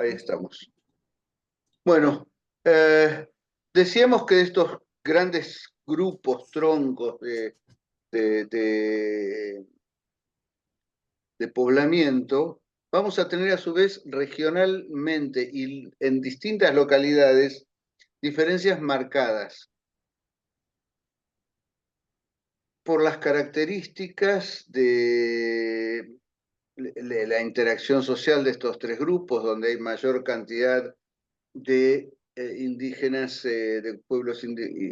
Ahí estamos. Bueno, decíamos que estos grandes grupos, troncos de, de- de poblamiento, vamos a tener a su vez regionalmente y en distintas localidades diferencias marcadas por las características de la interacción social de estos tres grupos, donde hay mayor cantidad de indígenas, de pueblos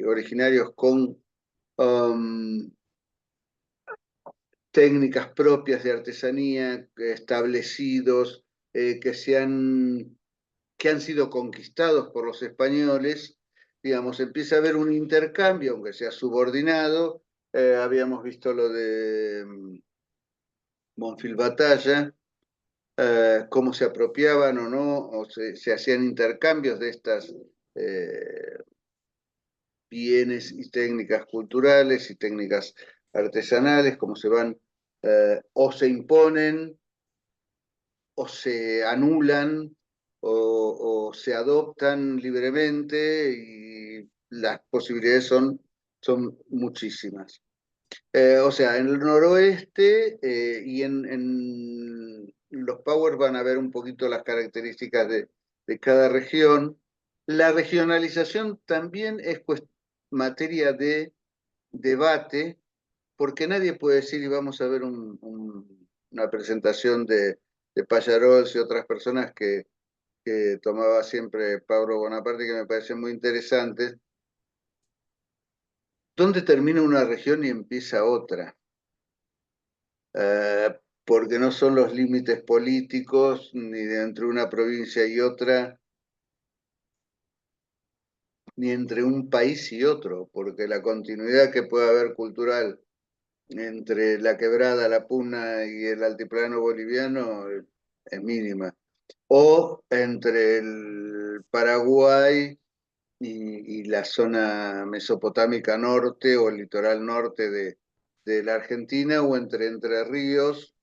originarios con um, técnicas propias de artesanía, establecidos, que, que han sido conquistados por los españoles. Digamos, empieza a haber un intercambio, aunque sea subordinado. Habíamos visto lo de Monfil Batalla, cómo se apropiaban o no, o se hacían intercambios de estas bienes y técnicas culturales y técnicas artesanales, cómo se van o se imponen o se anulan o se adoptan libremente y las posibilidades son muchísimas. O sea, en el noroeste y en los powers van a ver un poquito las características de cada región. La regionalización también es materia de debate, porque nadie puede decir, y vamos a ver una presentación de Pallarols y otras personas que tomaba siempre Pablo Bonaparte, que me parecen muy interesantes, ¿dónde termina una región y empieza otra? Porque no son los límites políticos ni de entre una provincia y otra, ni entre un país y otro, porque la continuidad que puede haber cultural entre la Quebrada, la Puna y el altiplano boliviano es mínima. O entre el Paraguay y la zona mesopotámica norte o el litoral norte de la Argentina, o entre Entre Ríos,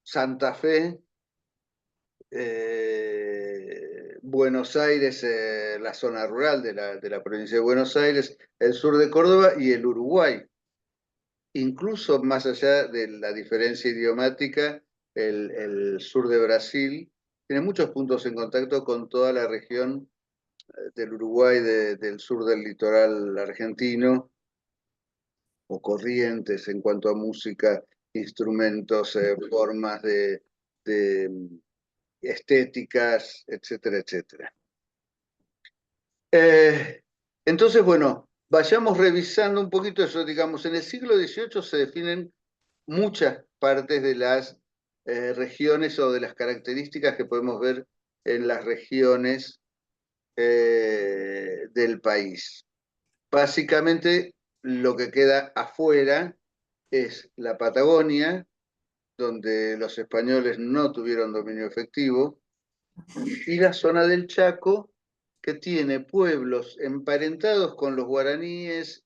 Santa Fe, Buenos Aires, la zona rural de la provincia de Buenos Aires, el sur de Córdoba y el Uruguay. Incluso más allá de la diferencia idiomática, el sur de Brasil tiene muchos puntos en contacto con toda la región del Uruguay, del sur del litoral argentino, o Corrientes en cuanto a música, instrumentos, formas de estéticas, etcétera, etcétera. Eh, entonces, bueno, vayamos revisando un poquito eso. Digamos, en el siglo XVIII se definen muchas partes de las regiones o de las características que podemos ver en las regiones del país. Básicamente, lo que queda afuera es la Patagonia, donde los españoles no tuvieron dominio efectivo, y la zona del Chaco, que tiene pueblos emparentados con los guaraníes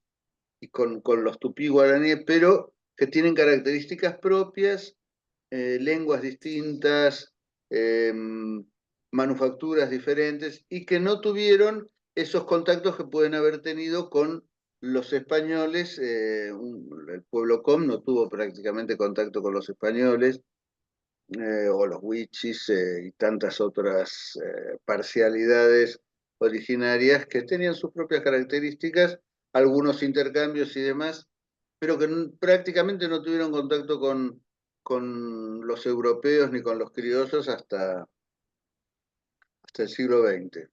y con los tupí guaraníes, pero que tienen características propias, lenguas distintas, eh, manufacturas diferentes, y que no tuvieron esos contactos que pueden haber tenido con los españoles. El pueblo com no tuvo prácticamente contacto con los españoles, o los wichis, y tantas otras parcialidades originarias que tenían sus propias características, algunos intercambios y demás, pero que prácticamente no tuvieron contacto con los europeos ni con los criollos hasta el siglo XX.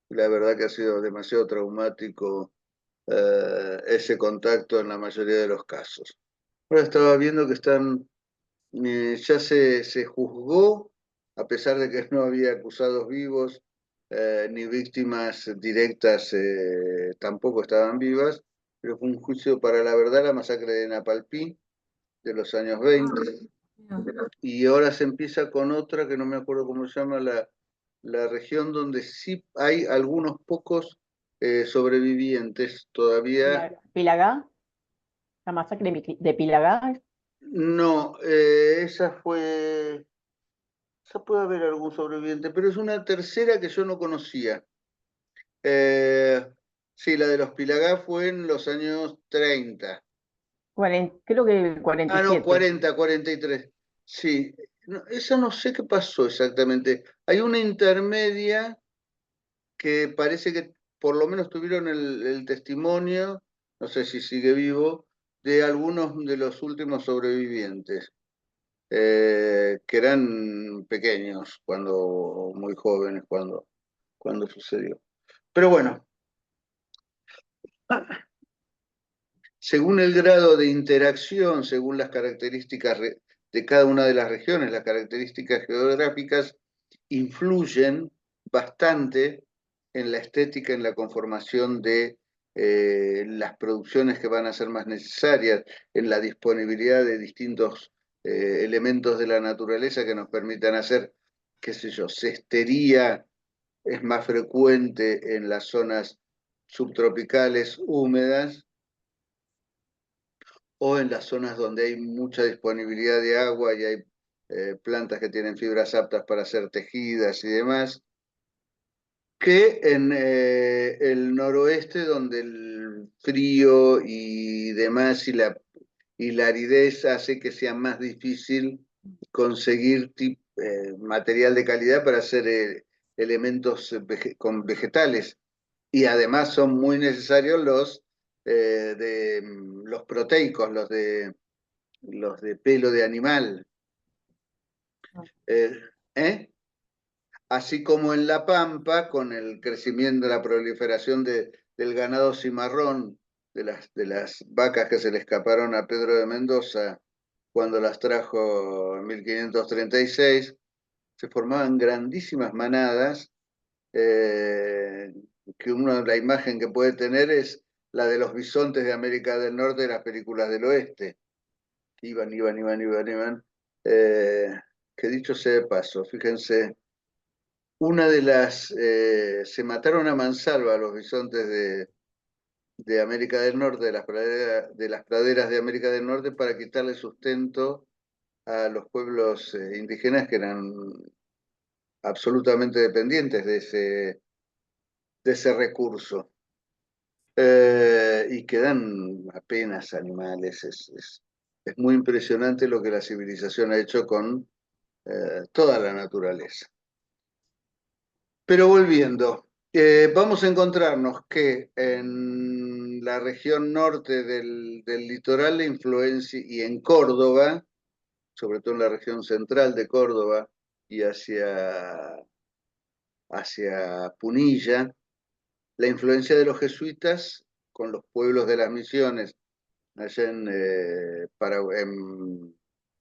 La verdad que ha sido demasiado traumático ese contacto en la mayoría de los casos. Ahora estaba viendo que ya se juzgó, a pesar de que no había acusados vivos, ni víctimas directas tampoco estaban vivas, pero fue un juicio para la verdad, la masacre de Napalpí de los años 20, y ahora se empieza con otra que no me acuerdo cómo se llama, la región donde sí hay algunos pocos sobrevivientes todavía. Pilagá, la masacre de Pilagá. No, esa fue... sea, puede haber algún sobreviviente, pero es una tercera que yo no conocía. Eh, sí, la de los Pilagá fue en los años 30. Creo que Ah, no, 47. 40, 43. Sí, esa no sé qué pasó exactamente. Hay una intermedia que parece que por lo menos tuvieron el testimonio, no sé si sigue vivo, de algunos de los últimos sobrevivientes, que eran pequeños, muy jóvenes cuando sucedió. Pero bueno, según el grado de interacción, según las características de cada una de las regiones, las características geográficas influyen bastante en la estética, en la conformación de las producciones que van a ser más necesarias, en la disponibilidad de distintos elementos de la naturaleza que nos permitan hacer, qué sé yo, cestería es más frecuente en las zonas subtropicales húmedas o en las zonas donde hay mucha disponibilidad de agua y hay plantas que tienen fibras aptas para ser tejidas y demás, que en el noroeste, donde el frío y demás y la aridez hace que sea más difícil conseguir material de calidad para hacer elementos con vegetales. Y además son muy necesarios los proteicos, los de pelo de animal. Eh, ¿eh? Así como en La Pampa, con el crecimiento, la proliferación del ganado cimarrón, de las vacas que se le escaparon a Pedro de Mendoza cuando las trajo en 1536, se formaban grandísimas manadas, eh, que la imagen que puede tener es la de los bisontes de América del Norte de las películas del oeste. Iban. Eh, que dicho sea de paso, fíjense, se mataron a mansalva los bisontes de América del Norte, de las praderas de América del Norte, para quitarle sustento a los pueblos indígenas que eran absolutamente dependientes de ese recurso. Y quedan apenas animales. Es muy impresionante lo que la civilización ha hecho con toda la naturaleza. Pero volviendo, vamos a encontrarnos que en la región norte del litoral, la influencia, y en Córdoba, sobre todo en la región central de Córdoba y hacia Punilla, la influencia de los jesuitas con los pueblos de las misiones, allá en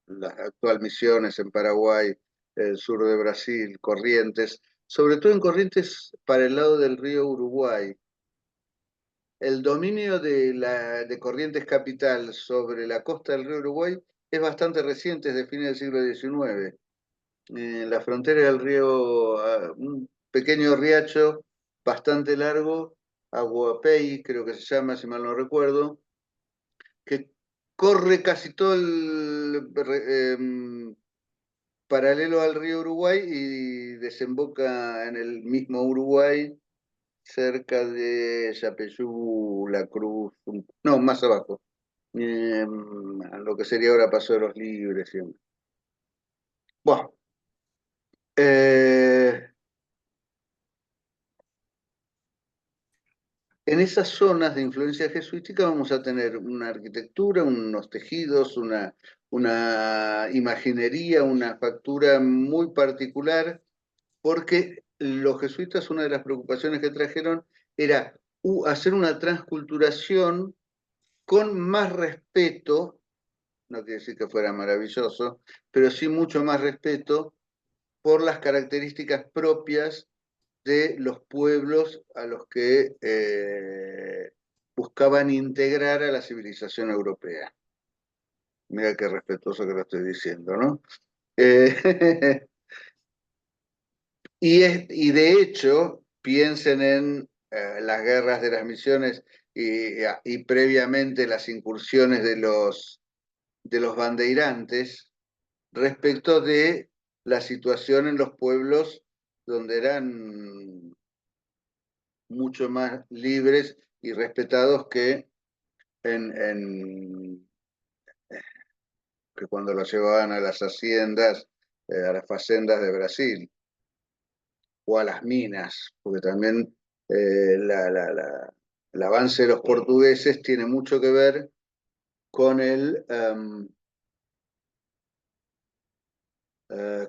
las actuales misiones en Paraguay, el sur de Brasil, Corrientes, sobre todo en Corrientes para el lado del río Uruguay. El dominio de Corrientes Capital sobre la costa del río Uruguay es bastante reciente, es de fines del siglo XIX. En la frontera del río, un pequeño riacho bastante largo, Aguapey, creo que se llama, si mal no recuerdo, que corre casi todo paralelo al río Uruguay y desemboca en el mismo Uruguay, cerca de Yapeyú, La Cruz, no, más abajo, lo que sería ahora Paso de los Libres. Bueno, eh, en esas zonas de influencia jesuítica vamos a tener una arquitectura, unos tejidos, una imaginería, una factura muy particular, porque los jesuitas, una de las preocupaciones que trajeron era hacer una transculturación con más respeto, no quiere decir que fuera maravilloso, pero sí mucho más respeto por las características propias de los pueblos a los que buscaban integrar a la civilización europea. Mira qué respetuoso que lo estoy diciendo, ¿no? Eh, y de hecho, piensen en las guerras de las misiones y previamente las incursiones de los bandeirantes respecto de la situación en los pueblos donde eran mucho más libres y respetados que cuando los llevaban a las haciendas, a las facendas de Brasil o a las minas, porque también el avance de los portugueses tiene mucho que ver con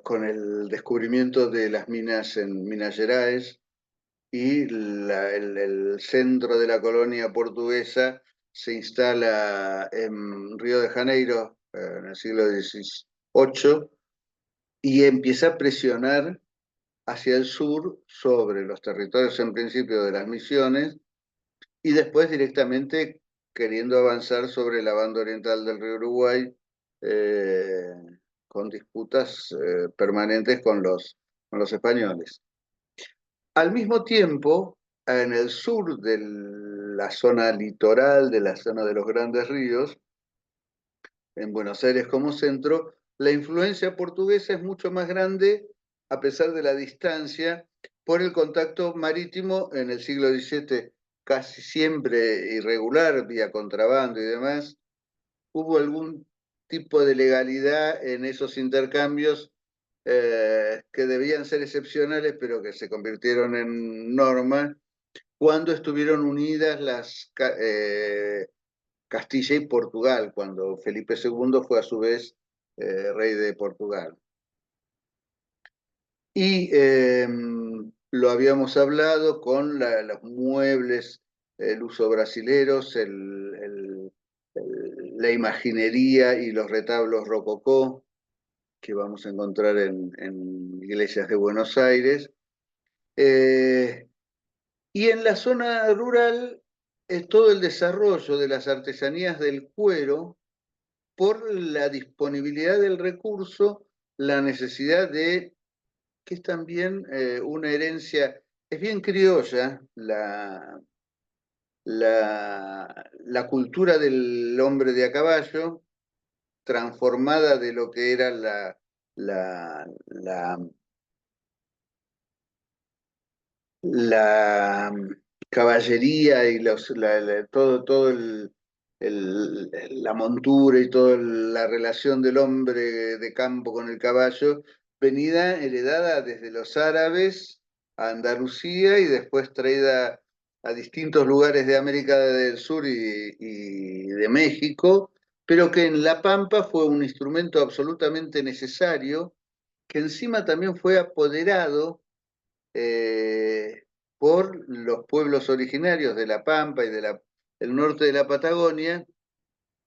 con el descubrimiento de las minas en Minas Gerais y el centro de la colonia portuguesa se instala en Río de Janeiro en el siglo XVIII y empieza a presionar hacia el sur sobre los territorios en principio de las misiones y después directamente queriendo avanzar sobre la banda oriental del río Uruguay eh, con disputas permanentes con los españoles. Al mismo tiempo, en el sur de la zona litoral, de la zona de los grandes ríos, en Buenos Aires como centro, la influencia portuguesa es mucho más grande a pesar de la distancia por el contacto marítimo en el siglo XVII, casi siempre irregular, vía contrabando y demás. Hubo algún tipo de legalidad en esos intercambios que debían ser excepcionales, pero que se convirtieron en norma cuando estuvieron unidas Castilla y Portugal, cuando Felipe II fue a su vez rey de Portugal. Y lo habíamos hablado con los muebles, el uso brasileros, la imaginería y los retablos rococó que vamos a encontrar en iglesias de Buenos Aires. Y en la zona rural, todo el desarrollo de las artesanías del cuero por la disponibilidad del recurso, la necesidad que es también una herencia, es bien criolla la cultura del hombre de a caballo, transformada de lo que era la la caballería y todo la montura y toda la relación del hombre de campo con el caballo, venida heredada desde los árabes a Andalucía y después traída a distintos lugares de América del Sur y de México, pero que en La Pampa fue un instrumento absolutamente necesario, que encima también fue apoderado eh, por los pueblos originarios de La Pampa y del norte de la Patagonia,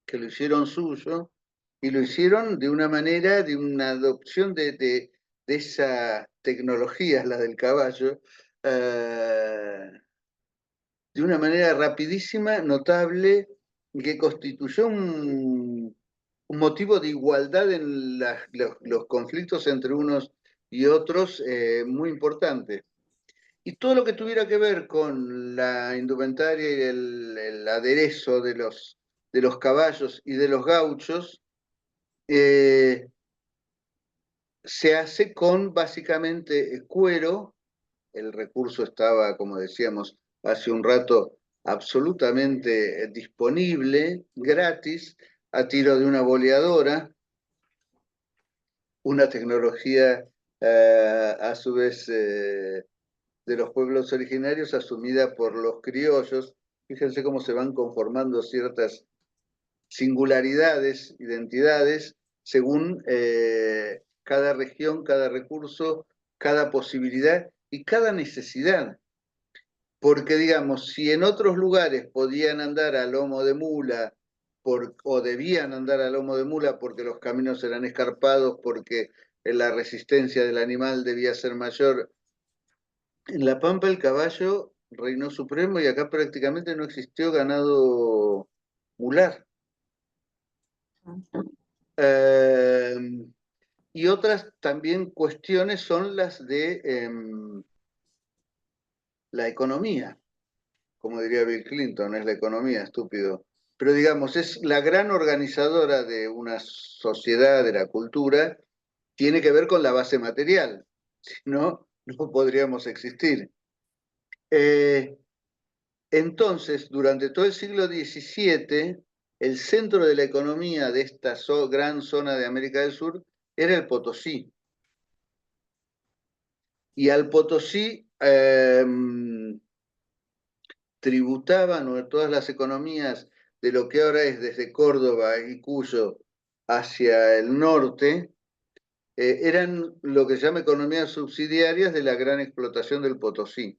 que lo hicieron suyo, y lo hicieron de una manera, de una adopción de esa tecnología, la del caballo, de una manera rapidísima, notable, y que constituyó un motivo de igualdad en los conflictos entre unos y otros muy importante. Y todo lo que tuviera que ver con la indumentaria y el aderezo de los caballos y de los gauchos, eh, se hace con básicamente cuero. El recurso estaba, como decíamos hace un rato, absolutamente disponible, gratis, a tiro de una boleadora, una tecnología a su vez de los pueblos originarios asumida por los criollos. Fíjense cómo se van conformando ciertas singularidades, identidades, según cada región, cada recurso, cada posibilidad y cada necesidad. Porque, digamos, si en otros lugares podían andar a lomo de mula o debían andar a lomo de mula porque los caminos eran escarpados, porque la resistencia del animal debía ser mayor, en La Pampa el caballo reinó supremo y acá prácticamente no existió ganado mular. Eh, y otras también cuestiones son las de la economía, como diría Bill Clinton, es la economía, estúpido. Pero digamos, es la gran organizadora de una sociedad, de la cultura, tiene que ver con la base material, si no, no podríamos existir. Entonces, durante todo el siglo XVII, el centro de la economía de esta gran zona de América del Sur era el Potosí. Y al Potosí tributaban todas las economías de lo que ahora es desde Córdoba y Cuyo hacia el norte, eran lo que se llama economías subsidiarias de la gran explotación del Potosí.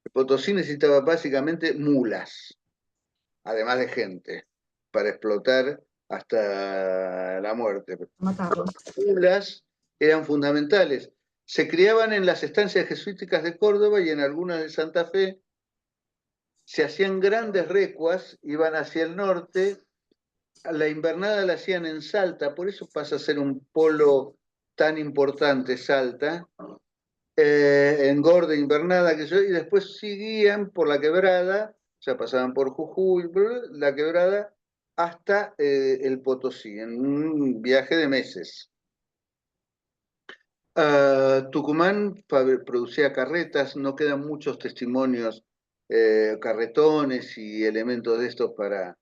El Potosí necesitaba básicamente mulas, además de gente, para explotar hasta la muerte. Matarlos. Las mulas eran fundamentales. Se criaban en las estancias jesuíticas de Córdoba y en algunas de Santa Fe. Se hacían grandes recuas, iban hacia el norte, la invernada la hacían en Salta, por eso pasa a ser un polo tan importante Salta, engorde invernada, y después seguían por la quebrada, o sea, pasaban por Jujuy, la quebrada, hasta el Potosí, en un viaje de meses. Tucumán producía carretas, no quedan muchos testimonios, carretones y elementos de estos para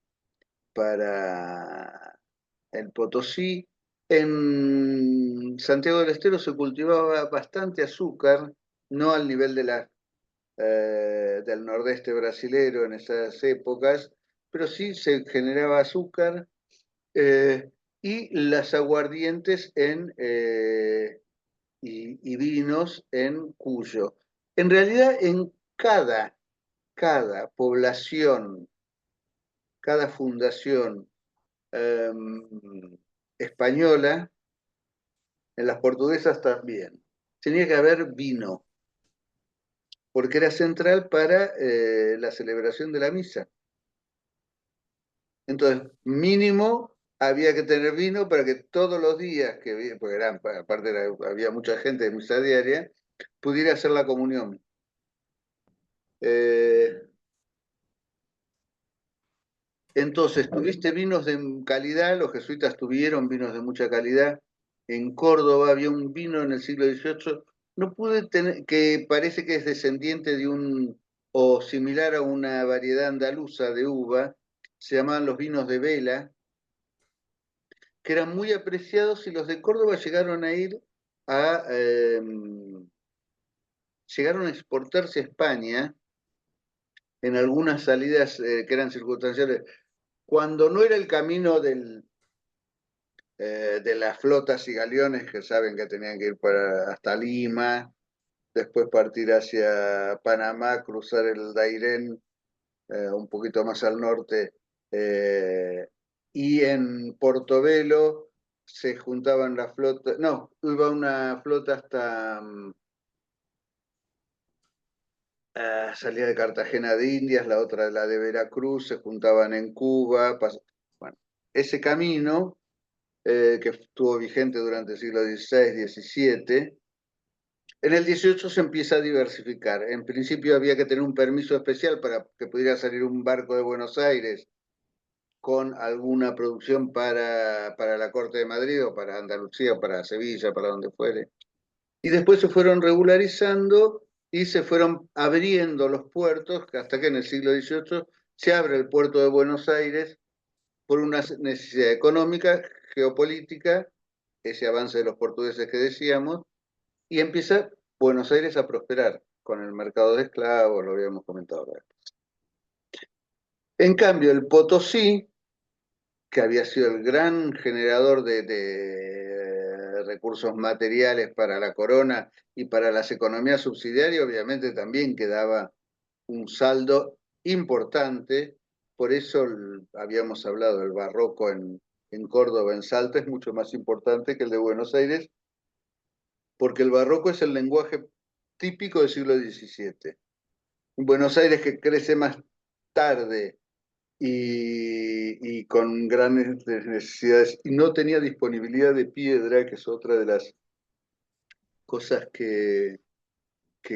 el Potosí. En Santiago del Estero se cultivaba bastante azúcar, no al nivel del nordeste brasilero en esas épocas, pero sí se generaba azúcar y las aguardientes y vinos en Cuyo. En realidad, en cada población, cada fundación eh, española, en las portuguesas también, tenía que haber vino, porque era central para la celebración de la misa. Entonces, mínimo había que tener vino para que todos los días, porque aparte había mucha gente de misa diaria, pudiera hacer la comunión. Entonces, tuviste vinos de calidad, los jesuitas tuvieron vinos de mucha calidad. En Córdoba había un vino en el siglo XVIII, no pude tener, que parece que es descendiente de o similar a una variedad andaluza de uva, se llamaban los vinos de vela, que eran muy apreciados y los de Córdoba llegaron a ir a, llegaron a exportarse a España en algunas salidas que eran circunstanciales. Cuando no era el camino de las flotas y galeones que saben que tenían que ir hasta Lima, después partir hacia Panamá, cruzar el Dairén un poquito más al norte, y en Portobelo se juntaban las flotas, no, iba una flota hasta salía de Cartagena de Indias, la otra la de Veracruz, se juntaban en Cuba, bueno, ese camino que estuvo vigente durante el siglo XVI, XVII. En el XVIII se empieza a diversificar. En principio había que tener un permiso especial para que pudiera salir un barco de Buenos Aires con alguna producción para la Corte de Madrid o para Andalucía, para Sevilla, para donde fuere. Y después se fueron regularizando y se fueron abriendo los puertos, hasta que en el siglo XVIII se abre el puerto de Buenos Aires por una necesidad económica, geopolítica, ese avance de los portugueses que decíamos, y empieza Buenos Aires a prosperar con el mercado de esclavos, lo habíamos comentado ahora. En cambio, el Potosí, que había sido el gran generador de recursos materiales para la corona y para las economías subsidiarias, obviamente también quedaba un saldo importante. Por eso habíamos hablado del barroco en Córdoba, en Salta, es mucho más importante que el de Buenos Aires, porque el barroco es el lenguaje típico del siglo XVII. En Buenos Aires, que crece más tarde y con grandes necesidades, y no tenía disponibilidad de piedra, que es otra de las cosas que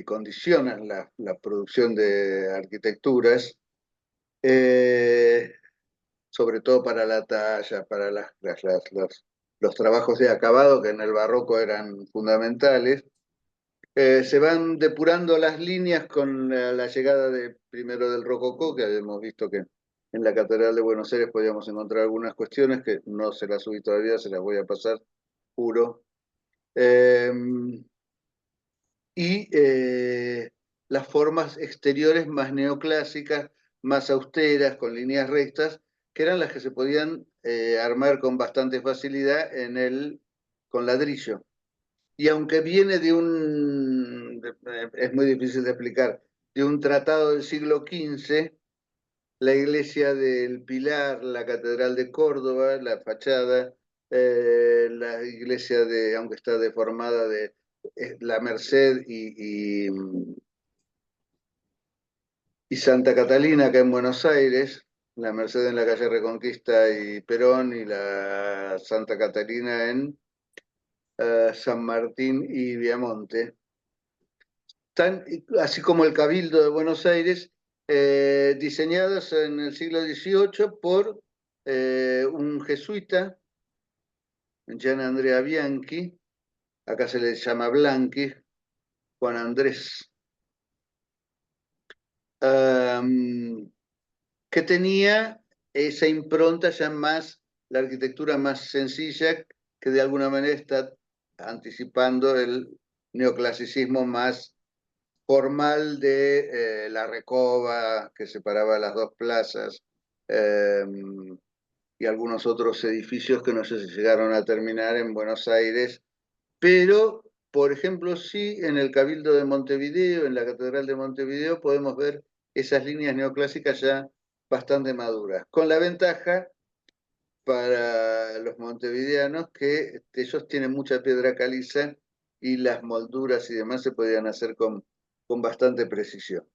condicionan la producción de arquitecturas, sobre todo para la talla, para los trabajos de acabado que en el barroco eran fundamentales. Se van depurando las líneas con la llegada primero del rococó, que habíamos visto que en la Catedral de Buenos Aires podíamos encontrar algunas cuestiones que no se las subí todavía, se las voy a pasar, juro. Eh, y las formas exteriores más neoclásicas, más austeras, con líneas rectas, que eran las que se podían armar con bastante facilidad con ladrillo. Y aunque viene es muy difícil de explicar, de un tratado del siglo XV, la iglesia del Pilar, la Catedral de Córdoba, la fachada, la iglesia aunque está deformada, de la Merced y Santa Catalina acá en Buenos Aires, la Merced en la calle Reconquista y Perón, y la Santa Catalina en San Martín y Viamonte. Así como el Cabildo de Buenos Aires, diseñadas en el siglo XVIII por un jesuita, Gian Andrea Bianchi, acá se le llama Blanqui, Juan Andrés, que tenía esa impronta ya más, la arquitectura más sencilla, que de alguna manera está anticipando el neoclasicismo más formal de la Recoba, que separaba las dos plazas, eh, y algunos otros edificios que no sé si llegaron a terminar en Buenos Aires, pero, por ejemplo, sí en el Cabildo de Montevideo, en la Catedral de Montevideo, podemos ver esas líneas neoclásicas ya bastante maduras, con la ventaja para los montevideanos que ellos tienen mucha piedra caliza y las molduras y demás se podían hacer con bastante precisión.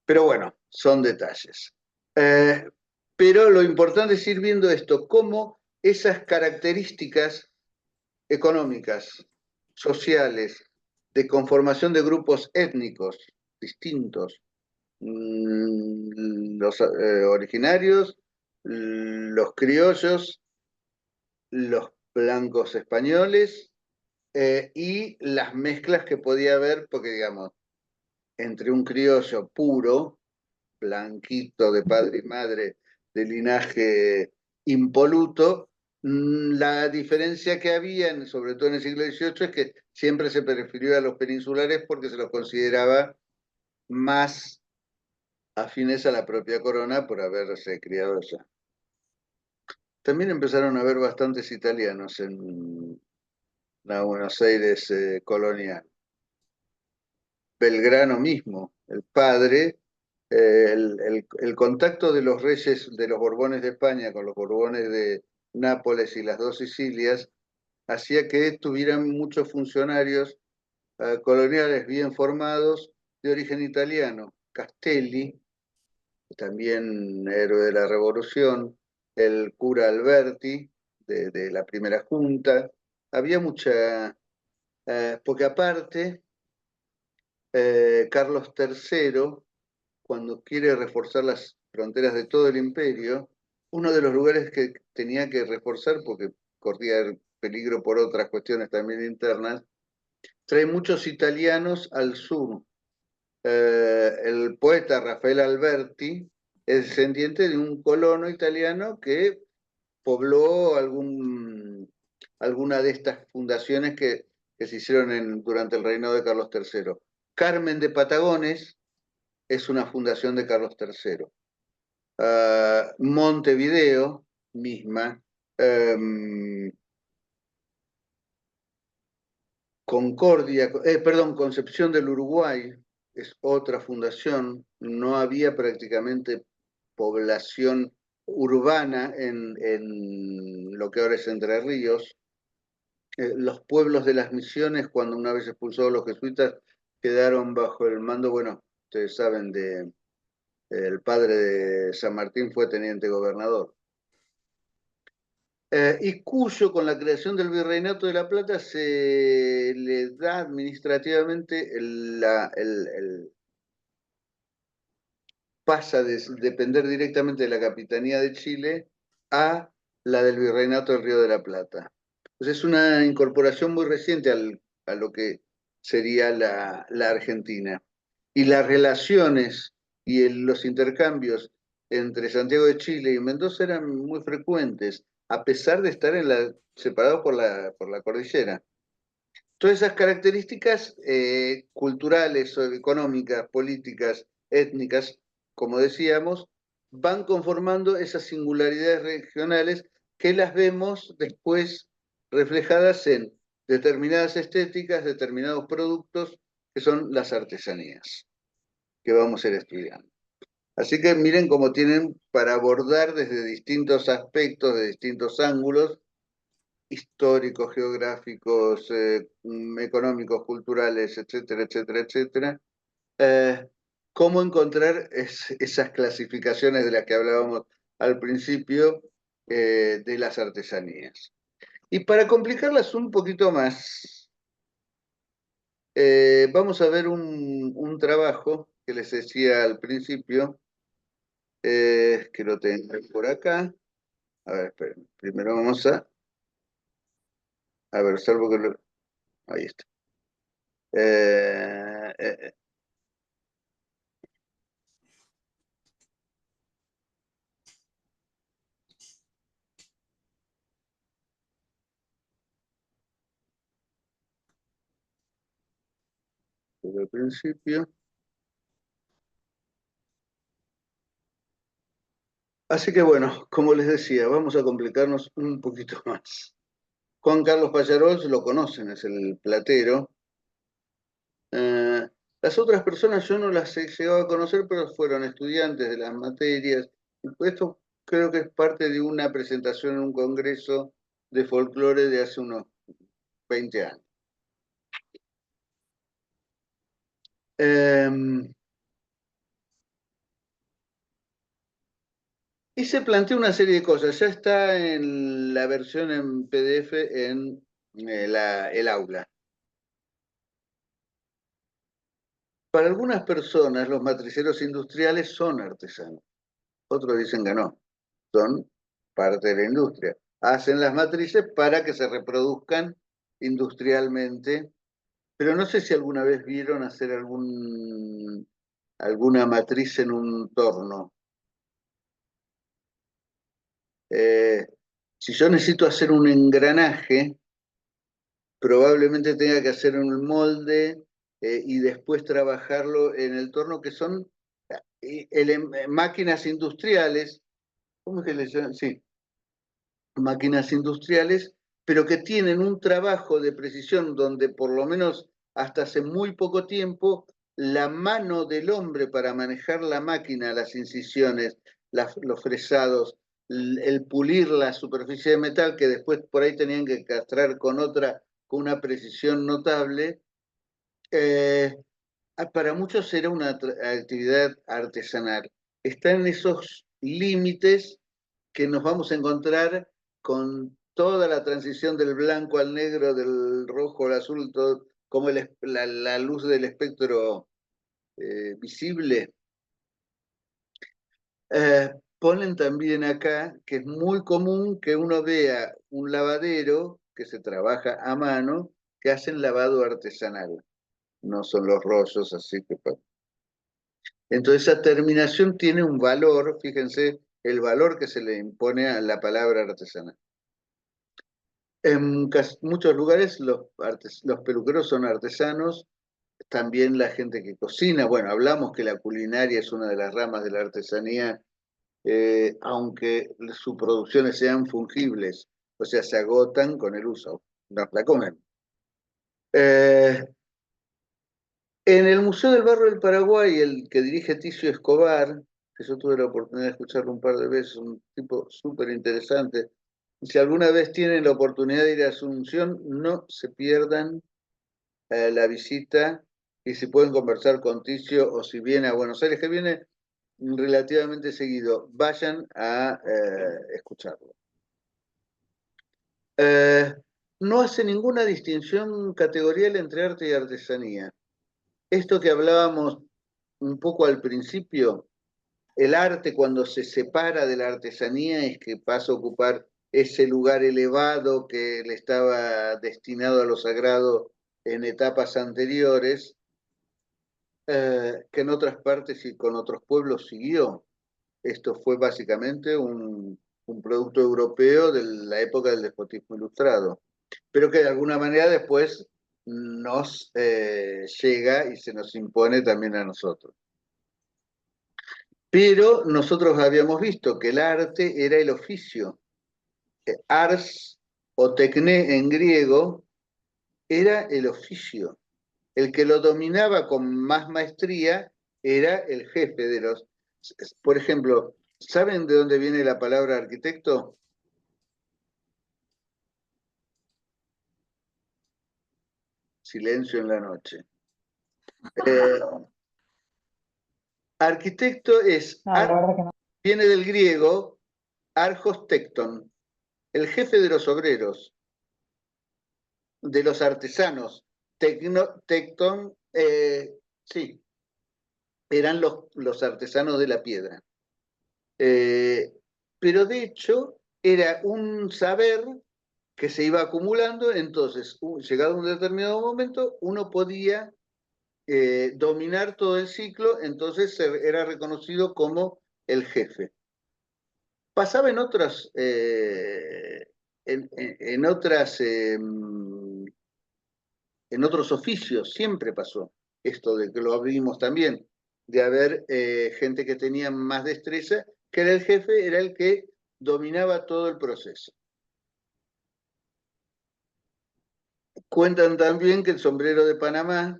Pero bueno, son detalles. Eh, pero lo importante es ir viendo esto, cómo esas características económicas, sociales, de conformación de grupos étnicos distintos, los originarios, los criollos, los blancos españoles, y las mezclas que podía haber, porque digamos, entre un criollo puro, blanquito de padre y madre, de linaje impoluto, la diferencia que había, sobre todo en el siglo XVIII, es que siempre se prefirió a los peninsulares porque se los consideraba más afines a la propia corona por haberse criado allá. También empezaron a haber bastantes italianos en la Buenos Aires colonial. Belgrano mismo, el padre, el contacto de los reyes de los Borbones de España con los Borbones de Nápoles y las dos Sicilias hacía que tuvieran muchos funcionarios coloniales bien formados de origen italiano. Castelli, también héroe de la Revolución, el cura Alberti, de la primera junta. Había mucha, porque aparte, Carlos III, cuando quiere reforzar las fronteras de todo el imperio, uno de los lugares que tenía que reforzar, porque corría el peligro por otras cuestiones también internas, trae muchos italianos al sur. El poeta Rafael Alberti es descendiente de un colono italiano que pobló alguna de estas fundaciones que se hicieron durante el reinado de Carlos III. Carmen de Patagones es una fundación de Carlos III. Montevideo misma, Concepción del Uruguay es otra fundación. No había prácticamente población urbana en lo que ahora es Entre Ríos. Los pueblos de las misiones, cuando una vez expulsados los jesuitas, quedaron bajo el mando, bueno, ustedes saben, el padre de San Martín fue teniente gobernador. Y Cuyo, con la creación del Virreinato de la Plata, se le da administrativamente pasa de depender directamente de la Capitanía de Chile a la del Virreinato del Río de la Plata. Entonces es una incorporación muy reciente a lo que sería la Argentina. Y las relaciones y los intercambios entre Santiago de Chile y Mendoza eran muy frecuentes, a pesar de estar separados por la cordillera. Todas esas características culturales, o económicas, políticas, étnicas, como decíamos, van conformando esas singularidades regionales que las vemos después reflejadas en determinadas estéticas, determinados productos, que son las artesanías, que vamos a ir estudiando. Así que miren cómo tienen para abordar desde distintos aspectos, de distintos ángulos, históricos, geográficos, económicos, culturales, etcétera, etcétera, etcétera, eh, cómo encontrar esas clasificaciones de las que hablábamos al principio de las artesanías. Y para complicarlas un poquito más, vamos a ver un trabajo que les decía al principio, que lo tengo por acá. A ver, esperen. Primero vamos a ver, salvo que ahí está. Eh, eh, Desde el principio. Así que bueno, como les decía, vamos a complicarnos un poquito más. Juan Carlos Pallarols lo conocen, es el platero. Eh, las otras personas yo no las he llegado a conocer, pero fueron estudiantes de las materias. Esto creo que es parte de una presentación en un congreso de folclore de hace unos 20 años. Eh, y se plantea una serie de cosas. Ya está en la versión en PDF en el aula. Para algunas personas, los matriceros industriales son artesanos. Otros dicen que no, son parte de la industria. Hacen las matrices para que se reproduzcan industrialmente, pero no sé si alguna vez vieron hacer alguna matriz en un torno. Eh, si yo necesito hacer un engranaje, probablemente tenga que hacer un molde y después trabajarlo en el torno, que son máquinas industriales. ¿Cómo es que le llaman? Sí, máquinas industriales, pero que tienen un trabajo de precisión donde por lo menos hasta hace muy poco tiempo la mano del hombre para manejar la máquina, las incisiones, los fresados, el pulir la superficie de metal, que después por ahí tenían que castrar con otra, con una precisión notable, eh, para muchos era una actividad artesanal. Está en esos límites que nos vamos a encontrar con toda la transición del blanco al negro, del rojo al azul, todo, como la luz del espectro visible. Ponen también acá que es muy común que uno vea un lavadero que se trabaja a mano, que hacen lavado artesanal. No son los rollos, así que... Entonces esa terminación tiene un valor, fíjense, el valor que se le impone a la palabra artesanal. En muchos lugares los peluqueros son artesanos, también la gente que cocina. Bueno, hablamos que la culinaria es una de las ramas de la artesanía, aunque sus producciones sean fungibles, o sea, se agotan con el uso, no la comen. Eh, en el Museo del Barro del Paraguay, el que dirige Ticio Escobar, que yo tuve la oportunidad de escucharlo un par de veces, un tipo súper interesante. Si alguna vez tienen la oportunidad de ir a Asunción, no se pierdan la visita y si pueden conversar con Ticio o si viene a Buenos Aires, que viene relativamente seguido, vayan a escucharlo. Eh, no hace ninguna distinción categorial entre arte y artesanía. Esto que hablábamos un poco al principio, el arte cuando se separa de la artesanía es que pasa a ocupar ese lugar elevado que le estaba destinado a lo sagrado en etapas anteriores, que en otras partes y con otros pueblos siguió. Esto fue básicamente un producto europeo de la época del despotismo ilustrado, pero que de alguna manera después nos llega y se nos impone también a nosotros. Pero nosotros habíamos visto que el arte era el oficio. Ars o tecné en griego era el oficio. El que lo dominaba con más maestría era el jefe de los... Por ejemplo, ¿saben de dónde viene la palabra arquitecto? Silencio en la noche. Eh, arquitecto es, No, la verdad que no. viene del griego archos tecton, el jefe de los obreros, de los artesanos. Tecton, sí, eran los artesanos de la piedra. Eh, pero de hecho era un saber que se iba acumulando, entonces, llegado a un determinado momento, uno podía dominar todo el ciclo, entonces era reconocido como el jefe. Pasaba en otras, en otras, en otros oficios, siempre pasó esto de que lo abrimos también, de haber gente que tenía más destreza, que era el jefe, era el que dominaba todo el proceso. Cuentan también que el sombrero de Panamá,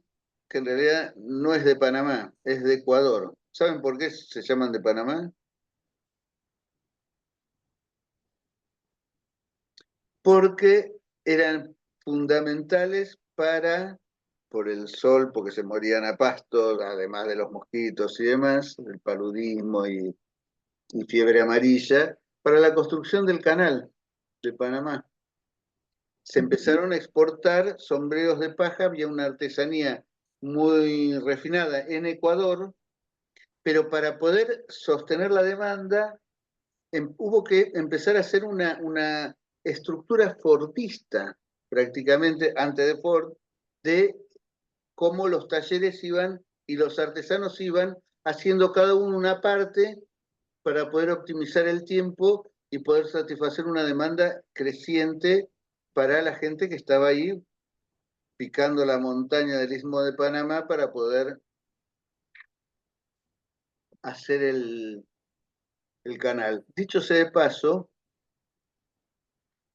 que en realidad no es de Panamá, es de Ecuador. ¿Saben por qué se llaman de Panamá? Porque eran fundamentales para, por el sol, porque se morían a pasto, además de los mosquitos y demás, el paludismo y fiebre amarilla, para la construcción del canal de Panamá. Se empezaron a exportar sombreros de paja, había una artesanía muy refinada en Ecuador, pero para poder sostener la demanda hubo que empezar a hacer una estructura fordista, prácticamente antes de Ford, de cómo los talleres iban y los artesanos iban haciendo cada uno una parte para poder optimizar el tiempo y poder satisfacer una demanda creciente para la gente que estaba ahí picando la montaña del Istmo de Panamá para poder hacer el canal. Dicho sea de paso,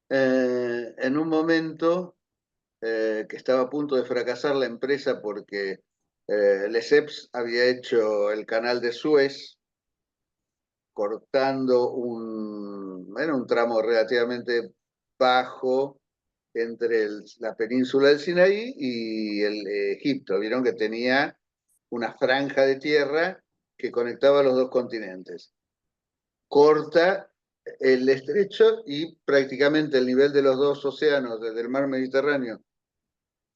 en un momento que estaba a punto de fracasar la empresa porque Lesseps había hecho el canal de Suez, cortando era un tramo relativamente bajo entre la península del Sinaí y el Egipto. Vieron que tenía una franja de tierra que conectaba los dos continentes. Corta el estrecho y prácticamente el nivel de los dos océanos, desde el mar Mediterráneo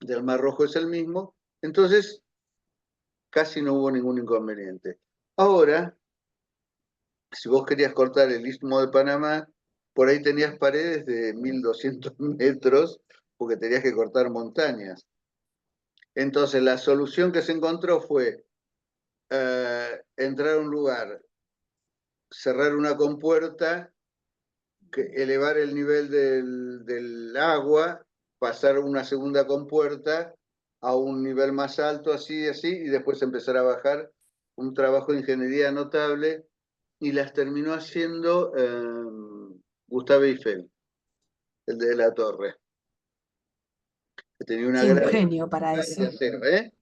del Mar Rojo, es el mismo. Entonces, casi no hubo ningún inconveniente. Ahora, si vos querías cortar el Istmo de Panamá, por ahí tenías paredes de 1200 metros, porque tenías que cortar montañas. Entonces, la solución que se encontró fue entrar a un lugar, cerrar una compuerta, elevar el nivel del agua, pasar una segunda compuerta a un nivel más alto, así, así, y después empezar a bajar. Un trabajo de ingeniería notable, y las terminó haciendo Gustave Eiffel, el de la torre, que tenía una Sí, un gran genio para de eso. acero, ¿eh?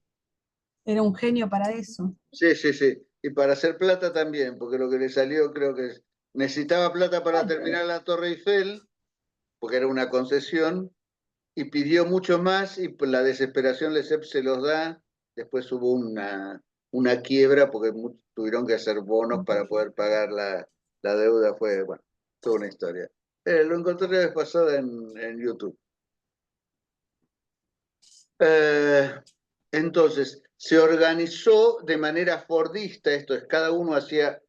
Era un genio para eso. Sí, sí, sí. Y para hacer plata también, porque lo que le salió creo que necesitaba plata para terminar la Torre Eiffel, porque era una concesión, y pidió mucho más, y por la desesperación Lesseps se los da. Después hubo una quiebra porque tuvieron que hacer bonos para poder pagar la deuda. Fue, bueno, toda una historia. Lo encontré la vez pasada en YouTube. Eh, entonces, se organizó de manera fordista, esto es, cada uno hacía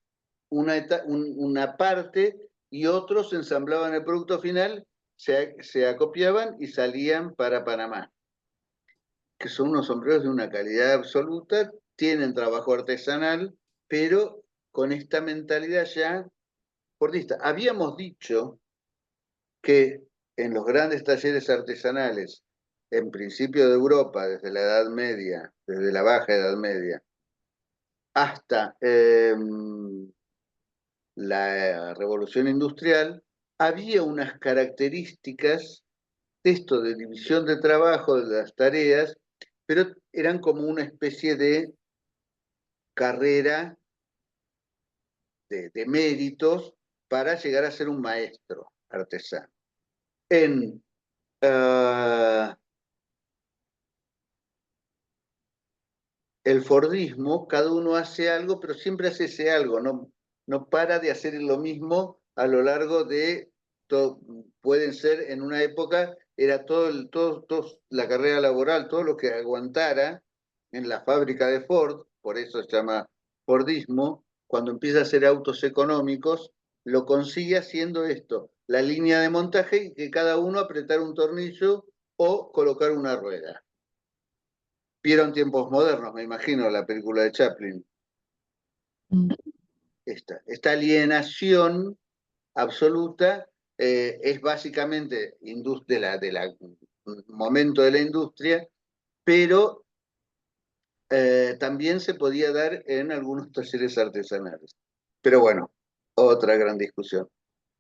una parte y otros ensamblaban el producto final, se acopiaban y salían para Panamá, que son unos sombreros de una calidad absoluta, tienen trabajo artesanal, pero con esta mentalidad ya fordista. Habíamos dicho que en los grandes talleres artesanales, en principio de Europa, desde la Edad Media, desde la Baja Edad Media, hasta la Revolución Industrial, había unas características de esto, de división de trabajo, de las tareas, pero eran como una especie de carrera de méritos para llegar a ser un maestro artesano. En el Fordismo, cada uno hace algo, pero siempre hace ese algo, no para de hacer lo mismo a lo largo de todo. Pueden ser, en una época, era todo la carrera laboral, todo lo que aguantara en la fábrica de Ford, por eso se llama Fordismo, cuando empieza a hacer autos económicos, lo consigue haciendo esto, la línea de montaje y que cada uno apretar un tornillo o colocar una rueda. Vieron Tiempos Modernos, me imagino, la película de Chaplin. Esta alienación absoluta es básicamente momento de la industria, pero también se podía dar en algunos talleres artesanales. Pero bueno, otra gran discusión.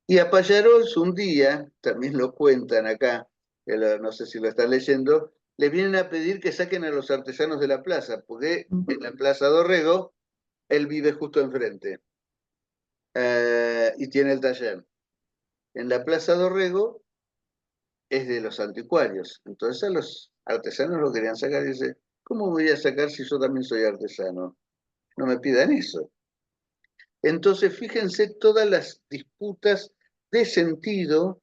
Y a Pallarols un día, también lo cuentan acá, no sé si lo están leyendo, le vienen a pedir que saquen a los artesanos de la plaza, porque en la Plaza Dorrego él vive justo enfrente y tiene el taller. En la Plaza Dorrego es de los anticuarios, entonces a los artesanos lo querían sacar y dice, ¿cómo me voy a sacar si yo también soy artesano? No me pidan eso. Entonces fíjense todas las disputas de sentido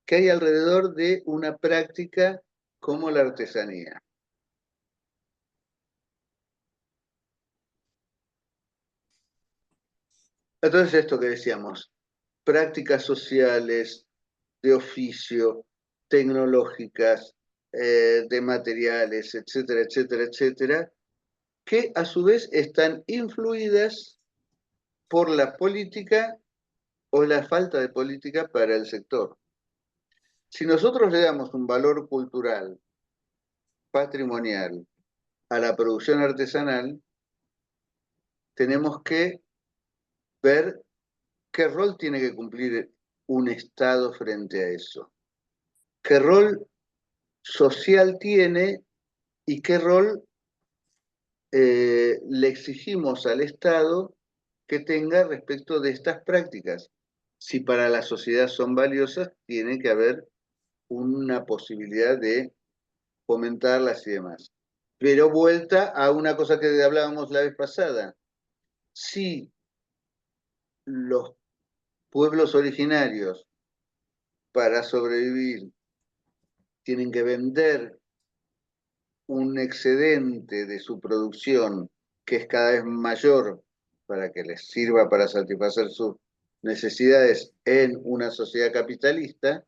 que hay alrededor de una práctica como la artesanía. Entonces esto que decíamos, prácticas sociales, de oficio, tecnológicas, de materiales, etcétera, etcétera, etcétera, que a su vez están influidas por la política o la falta de política para el sector. Si nosotros le damos un valor cultural, patrimonial, a la producción artesanal, tenemos que ver qué rol tiene que cumplir un Estado frente a eso. ¿Qué rol social tiene y qué rol le exigimos al Estado que tenga respecto de estas prácticas? Si para la sociedad son valiosas, tiene que haber una posibilidad de fomentarlas y demás. Pero vuelta a una cosa que hablábamos la vez pasada. Si los pueblos originarios, para sobrevivir, tienen que vender un excedente de su producción que es cada vez mayor para que les sirva para satisfacer sus necesidades en una sociedad capitalista,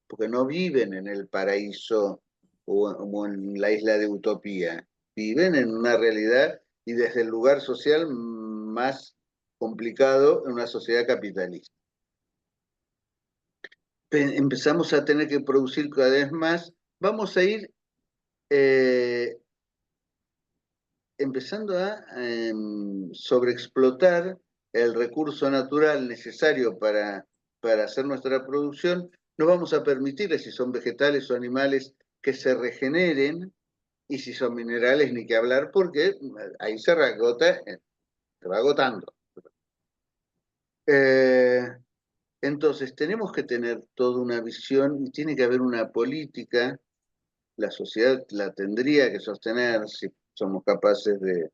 porque no viven en el paraíso o en la isla de utopía, viven en una realidad y desde el lugar social más complicado en una sociedad capitalista. Empezamos a tener que producir cada vez más, vamos a ir empezando a sobreexplotar el recurso natural necesario para hacer nuestra producción, no vamos a permitirles, si son vegetales o animales, que se regeneren, y si son minerales, ni que hablar, porque ahí se agota, se va agotando. Entonces, tenemos que tener toda una visión y tiene que haber una política, la sociedad la tendría que sostener si somos capaces de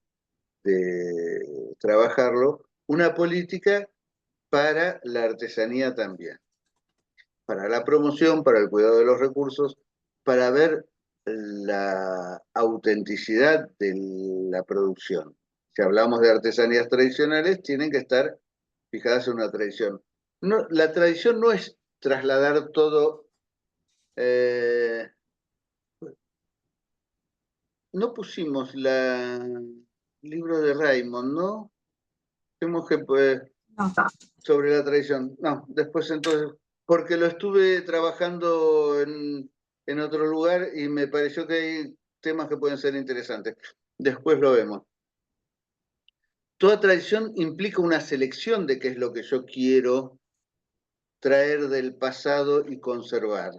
trabajarlo, una política para la artesanía también, para la promoción, para el cuidado de los recursos, para ver la autenticidad de la producción. Si hablamos de artesanías tradicionales, tienen que estar fijadas en una tradición. No, la tradición no es trasladar todo. eh, no pusimos el libro de Raymond, ¿no? Tenemos que No. sobre la tradición. No, después entonces, porque lo estuve trabajando en otro lugar y me pareció que hay temas que pueden ser interesantes. Después lo vemos. Toda tradición implica una selección de qué es lo que yo quiero traer del pasado y conservar.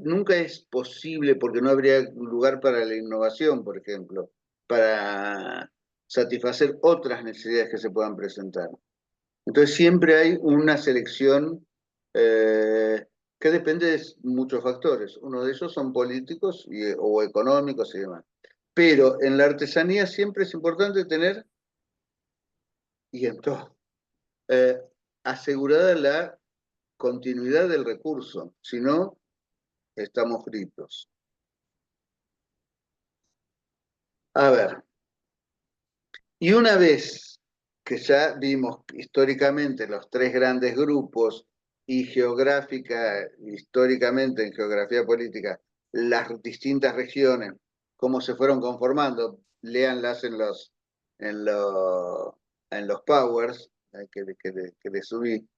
Nunca es posible, porque no habría lugar para la innovación, por ejemplo, para satisfacer otras necesidades que se puedan presentar. Entonces siempre hay una selección que depende de muchos factores. Uno de esos son políticos o económicos y demás. Pero en la artesanía siempre es importante tener, y en todo, eh, asegurada la continuidad del recurso. Si no, estamos fritos. A ver, y una vez que ya vimos históricamente los tres grandes grupos y históricamente en geografía política, las distintas regiones, cómo se fueron conformando, léanlas en, lo- en los powers que les subí,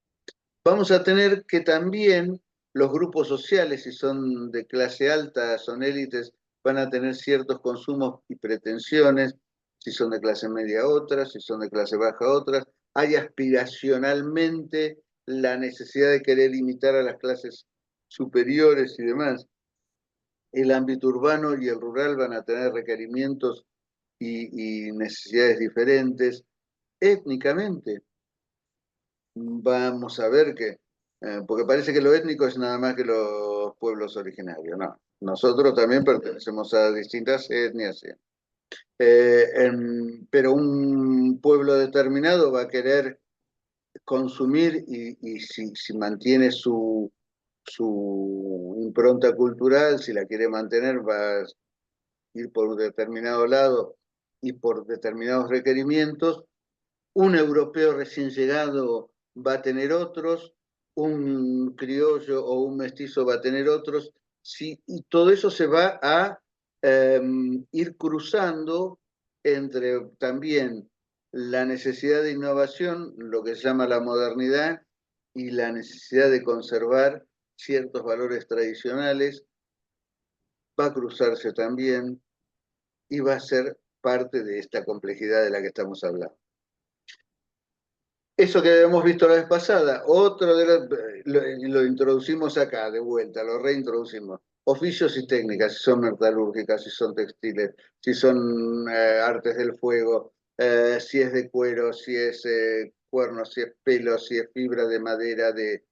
vamos a tener que también los grupos sociales, si son de clase alta, son élites, van a tener ciertos consumos y pretensiones, si son de clase media otras, si son de clase baja otras. Hay aspiracionalmente la necesidad de querer imitar a las clases superiores y demás. El ámbito urbano y el rural van a tener requerimientos y necesidades diferentes étnicamente. Vamos a ver que, porque parece que lo étnico es nada más que los pueblos originarios, no. Nosotros también pertenecemos a distintas etnias, sí. Pero un pueblo determinado va a querer consumir y si mantiene su impronta cultural, si la quiere mantener, va a ir por un determinado lado y por determinados requerimientos. Un europeo recién llegado va a tener otros, un criollo o un mestizo va a tener otros, sí, y todo eso se va a ir cruzando entre también la necesidad de innovación, lo que se llama la modernidad, y la necesidad de conservar ciertos valores tradicionales, va a cruzarse también y va a ser parte de esta complejidad de la que estamos hablando. Eso que habíamos visto la vez pasada, otro de lo introducimos acá de vuelta, lo reintroducimos. Oficios y técnicas, si son metalúrgicas, si son textiles, si son artes del fuego, si es de cuero, si es cuerno, si es pelo, si es fibra de madera, de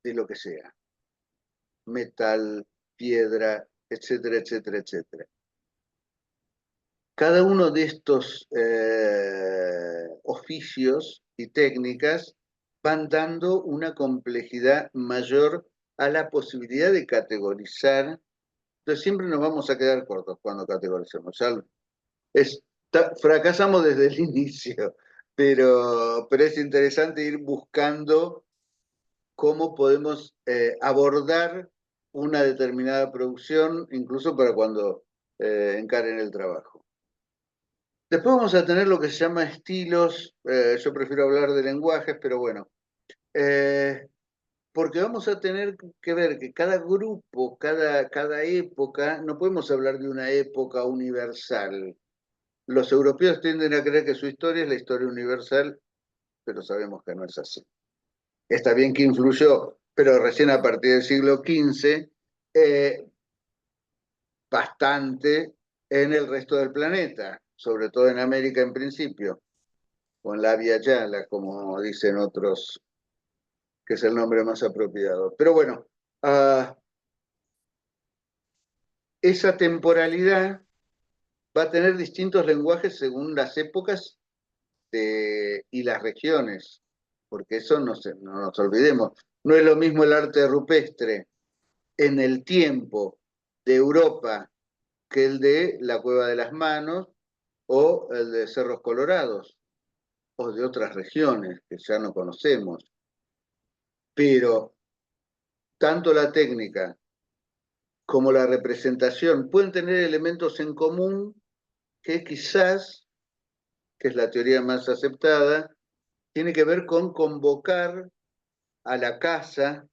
lo que sea, metal, piedra, etcétera, etcétera, etcétera. Cada uno de estos oficios y técnicas van dando una complejidad mayor a la posibilidad de categorizar. Entonces siempre nos vamos a quedar cortos cuando categorizamos. Fracasamos desde el inicio, pero es interesante ir buscando cómo podemos abordar una determinada producción, incluso para cuando encaren el trabajo. Después vamos a tener lo que se llama estilos, yo prefiero hablar de lenguajes, pero bueno, porque vamos a tener que ver que cada grupo, cada época, no podemos hablar de una época universal. Los europeos tienden a creer que su historia es la historia universal, pero sabemos que no es así. Está bien que influyó, pero recién a partir del siglo XV, bastante en el resto del planeta, sobre todo en América en principio, con la Via Yala, como dicen otros, que es el nombre más apropiado. Pero bueno, esa temporalidad va a tener distintos lenguajes según las épocas y las regiones, porque eso no nos olvidemos. No es lo mismo el arte rupestre en el tiempo de Europa que el de la Cueva de las Manos o el de Cerros Colorados, o de otras regiones que ya no conocemos. Pero tanto la técnica como la representación pueden tener elementos en común que quizás, que es la teoría más aceptada, tiene que ver con convocar a la caza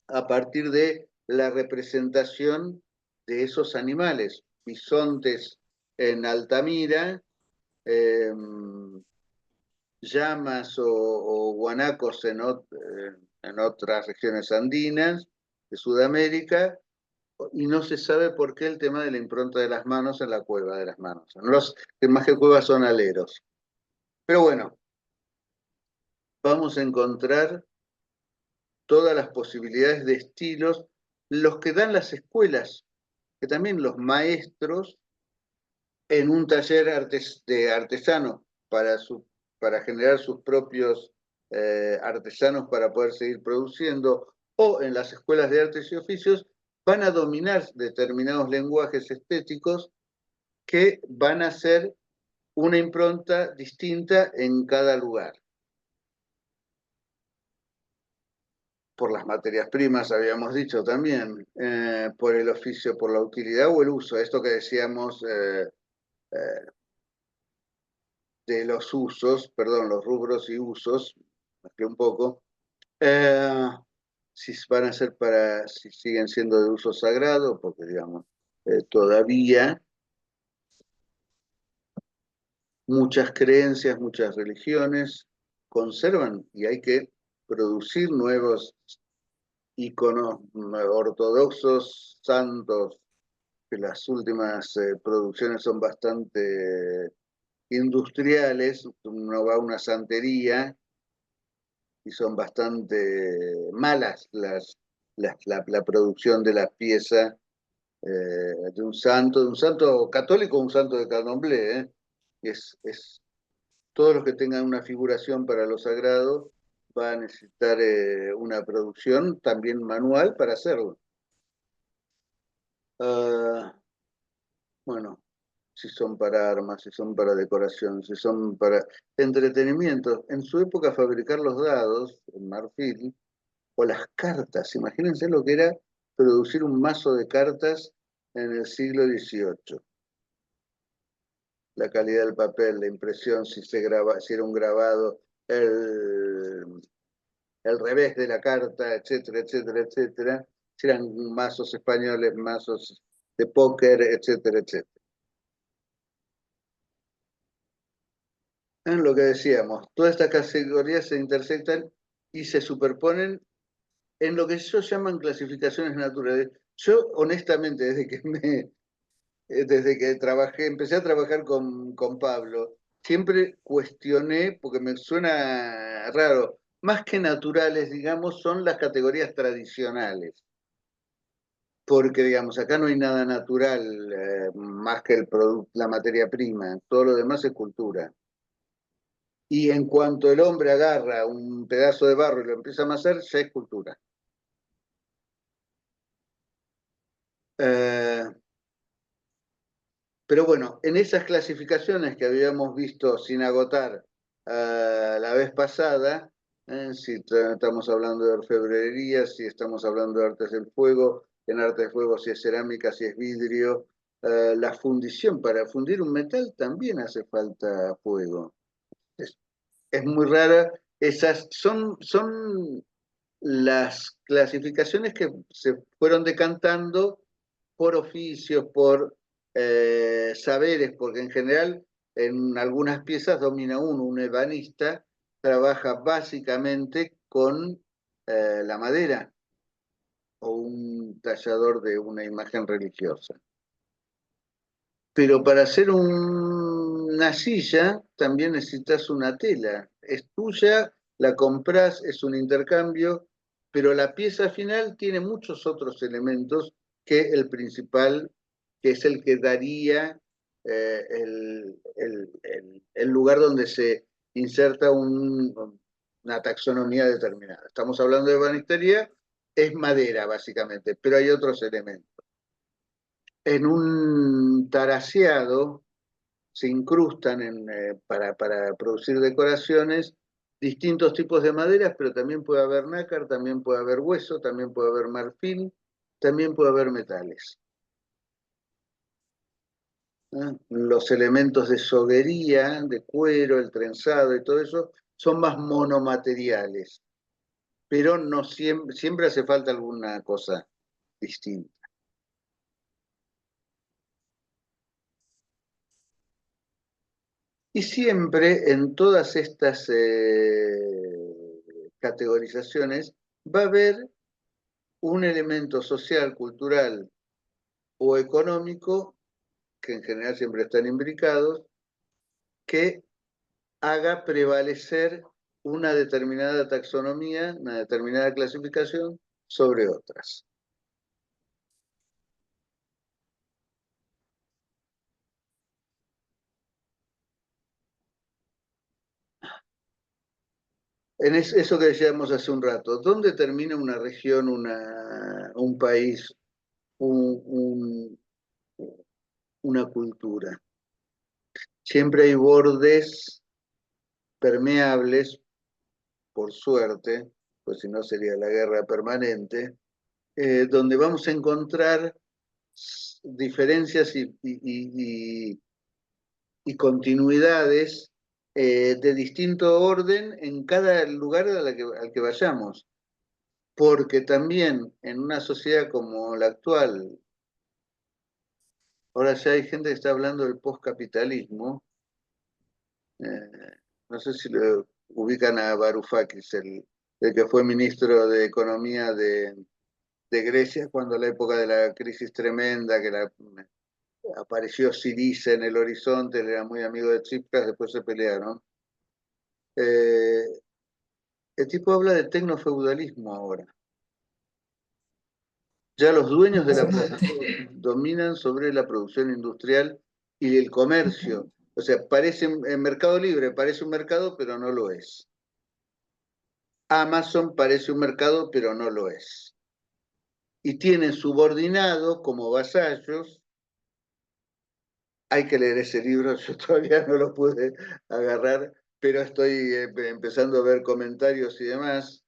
a partir de la representación de esos animales, bisontes en Altamira, eh, llamas o guanacos en otras regiones andinas de Sudamérica, y no se sabe por qué el tema de la impronta de las manos en la cueva de las manos. Los que más que cuevas son aleros. Pero bueno, vamos a encontrar todas las posibilidades de estilos, los que dan las escuelas, que también los maestros en un taller de artesano para generar sus propios artesanos para poder seguir produciendo, o en las escuelas de artes y oficios, van a dominar determinados lenguajes estéticos que van a ser una impronta distinta en cada lugar. Por las materias primas, habíamos dicho también, por el oficio, por la utilidad o el uso. Esto que decíamos de los usos, perdón, los rubros y usos, que un poco, si van a ser si siguen siendo de uso sagrado, porque digamos, todavía muchas creencias, muchas religiones conservan y hay que producir nuevos íconos ortodoxos, santos, que las últimas producciones son bastante industriales. Uno va a una santería y son bastante malas la producción de las piezas de un santo católico o un santo de candomblé. Todos los que tengan una figuración para lo sagrado va a necesitar una producción también manual para hacerlo. Bueno, si son para armas, si son para decoración, si son para entretenimiento. En su época fabricar los dados en marfil o las cartas, imagínense lo que era producir un mazo de cartas en el siglo XVIII. La calidad del papel, la impresión, si era un grabado, el revés de la carta, etcétera, etcétera, etcétera. Si eran mazos españoles, mazos de póker, etcétera, etcétera. En lo que decíamos, todas estas categorías se intersectan y se superponen en lo que ellos llaman clasificaciones naturales. Yo, honestamente, desde que empecé a trabajar con Pablo, siempre cuestioné, porque me suena raro, más que naturales, digamos, son las categorías tradicionales. Porque, digamos, acá no hay nada natural más que el producto, la materia prima, todo lo demás es cultura. Y en cuanto el hombre agarra un pedazo de barro y lo empieza a amasar, ya es cultura. Eh, pero bueno, en esas clasificaciones que habíamos visto sin agotar la vez pasada, si estamos hablando de orfebrería, si estamos hablando de artes del fuego, en arte del fuego si es cerámica, si es vidrio, la fundición, para fundir un metal también hace falta fuego. Es muy rara, esas son las clasificaciones que se fueron decantando por oficios, por saberes, porque en general en algunas piezas domina un ebanista, trabaja básicamente con la madera o un tallador de una imagen religiosa. Pero para hacer una silla también necesitas una tela. Es tuya, la compras, es un intercambio, pero la pieza final tiene muchos otros elementos que el principal, que es el que daría el lugar donde se inserta una taxonomía determinada. Estamos hablando de ebanistería, es madera básicamente, pero hay otros elementos. En un taraseado se incrustan para producir decoraciones distintos tipos de maderas, pero también puede haber nácar, también puede haber hueso, también puede haber marfil, también puede haber metales. Los elementos de soguería, de cuero, el trenzado y todo eso son más monomateriales, pero no siempre hace falta alguna cosa distinta. Y siempre en todas estas categorizaciones va a haber un elemento social, cultural o económico, que en general siempre están imbricados, que haga prevalecer una determinada taxonomía, una determinada clasificación sobre otras. Eso que decíamos hace un rato, ¿dónde termina una región, un país, una cultura? Siempre hay bordes permeables, por suerte, pues si no sería la guerra permanente, donde vamos a encontrar diferencias y continuidades de distinto orden en cada lugar al que vayamos. Porque también en una sociedad como la actual, ahora ya hay gente que está hablando del postcapitalismo, no sé si lo ubican a Varoufakis, el que fue ministro de Economía de Grecia cuando la época de la crisis tremenda, apareció Syriza en el horizonte, él era muy amigo de Tsipras, después se pelearon. El tipo habla de tecnofeudalismo ahora. Ya los dueños de la producción dominan sobre la producción industrial y el comercio. O sea, parece en Mercado Libre, parece un mercado, pero no lo es. Amazon parece un mercado, pero no lo es. Y tienen subordinados como vasallos. Hay que leer ese libro, yo todavía no lo pude agarrar, pero estoy empezando a ver comentarios y demás.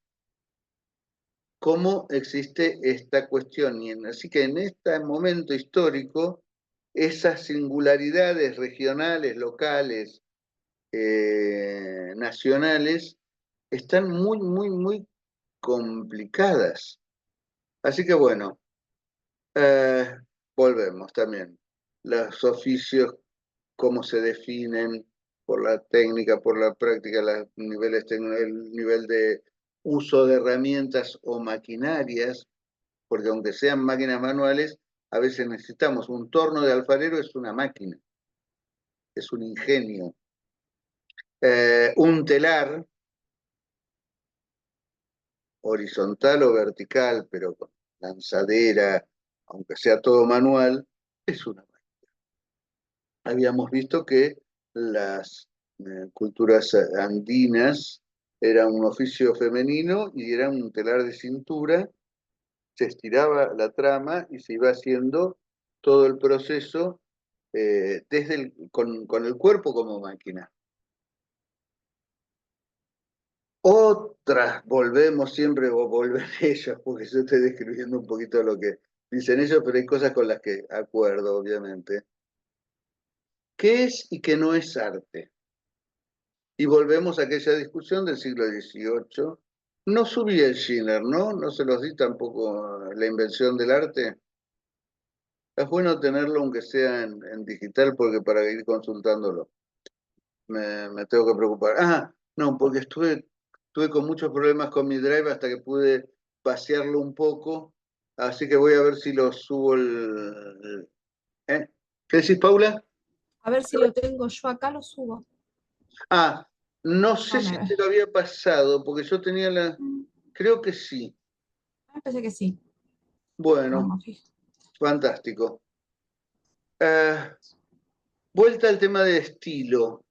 Cómo existe esta cuestión. Así que en este momento histórico, esas singularidades regionales, locales, nacionales, están muy, muy, muy complicadas. Así que bueno, volvemos también. Los oficios, cómo se definen por la técnica, por la práctica, el nivel de uso de herramientas o maquinarias, porque aunque sean máquinas manuales, a veces necesitamos un torno de alfarero, es una máquina, es un ingenio. Un telar, horizontal o vertical, pero con lanzadera, aunque sea todo manual, es una máquina. Habíamos visto que las culturas andinas era un oficio femenino y era un telar de cintura, se estiraba la trama y se iba haciendo todo el proceso con el cuerpo como máquina. Otras, volvemos siempre, o vuelven ellos, porque yo estoy describiendo un poquito lo que dicen ellos, pero hay cosas con las que acuerdo, obviamente. ¿Qué es y qué no es arte? Y volvemos a aquella discusión del siglo XVIII. No subí el Schiller, ¿no? No se los di tampoco la invención del arte. Es bueno tenerlo aunque sea en digital porque para ir consultándolo me tengo que preocupar. Ah, no, porque estuve con muchos problemas con mi Drive hasta que pude vaciarlo un poco. Así que voy a ver si lo subo ¿eh? ¿Qué decís, Paula? A ver si lo tengo yo acá, lo subo. Ah, no sé Déjame si ver. te lo había pasado, porque yo tenía creo que sí. Me parece que sí. Bueno, Vamos, fíjate. fantástico. Eh, Vuelta al tema de estilo.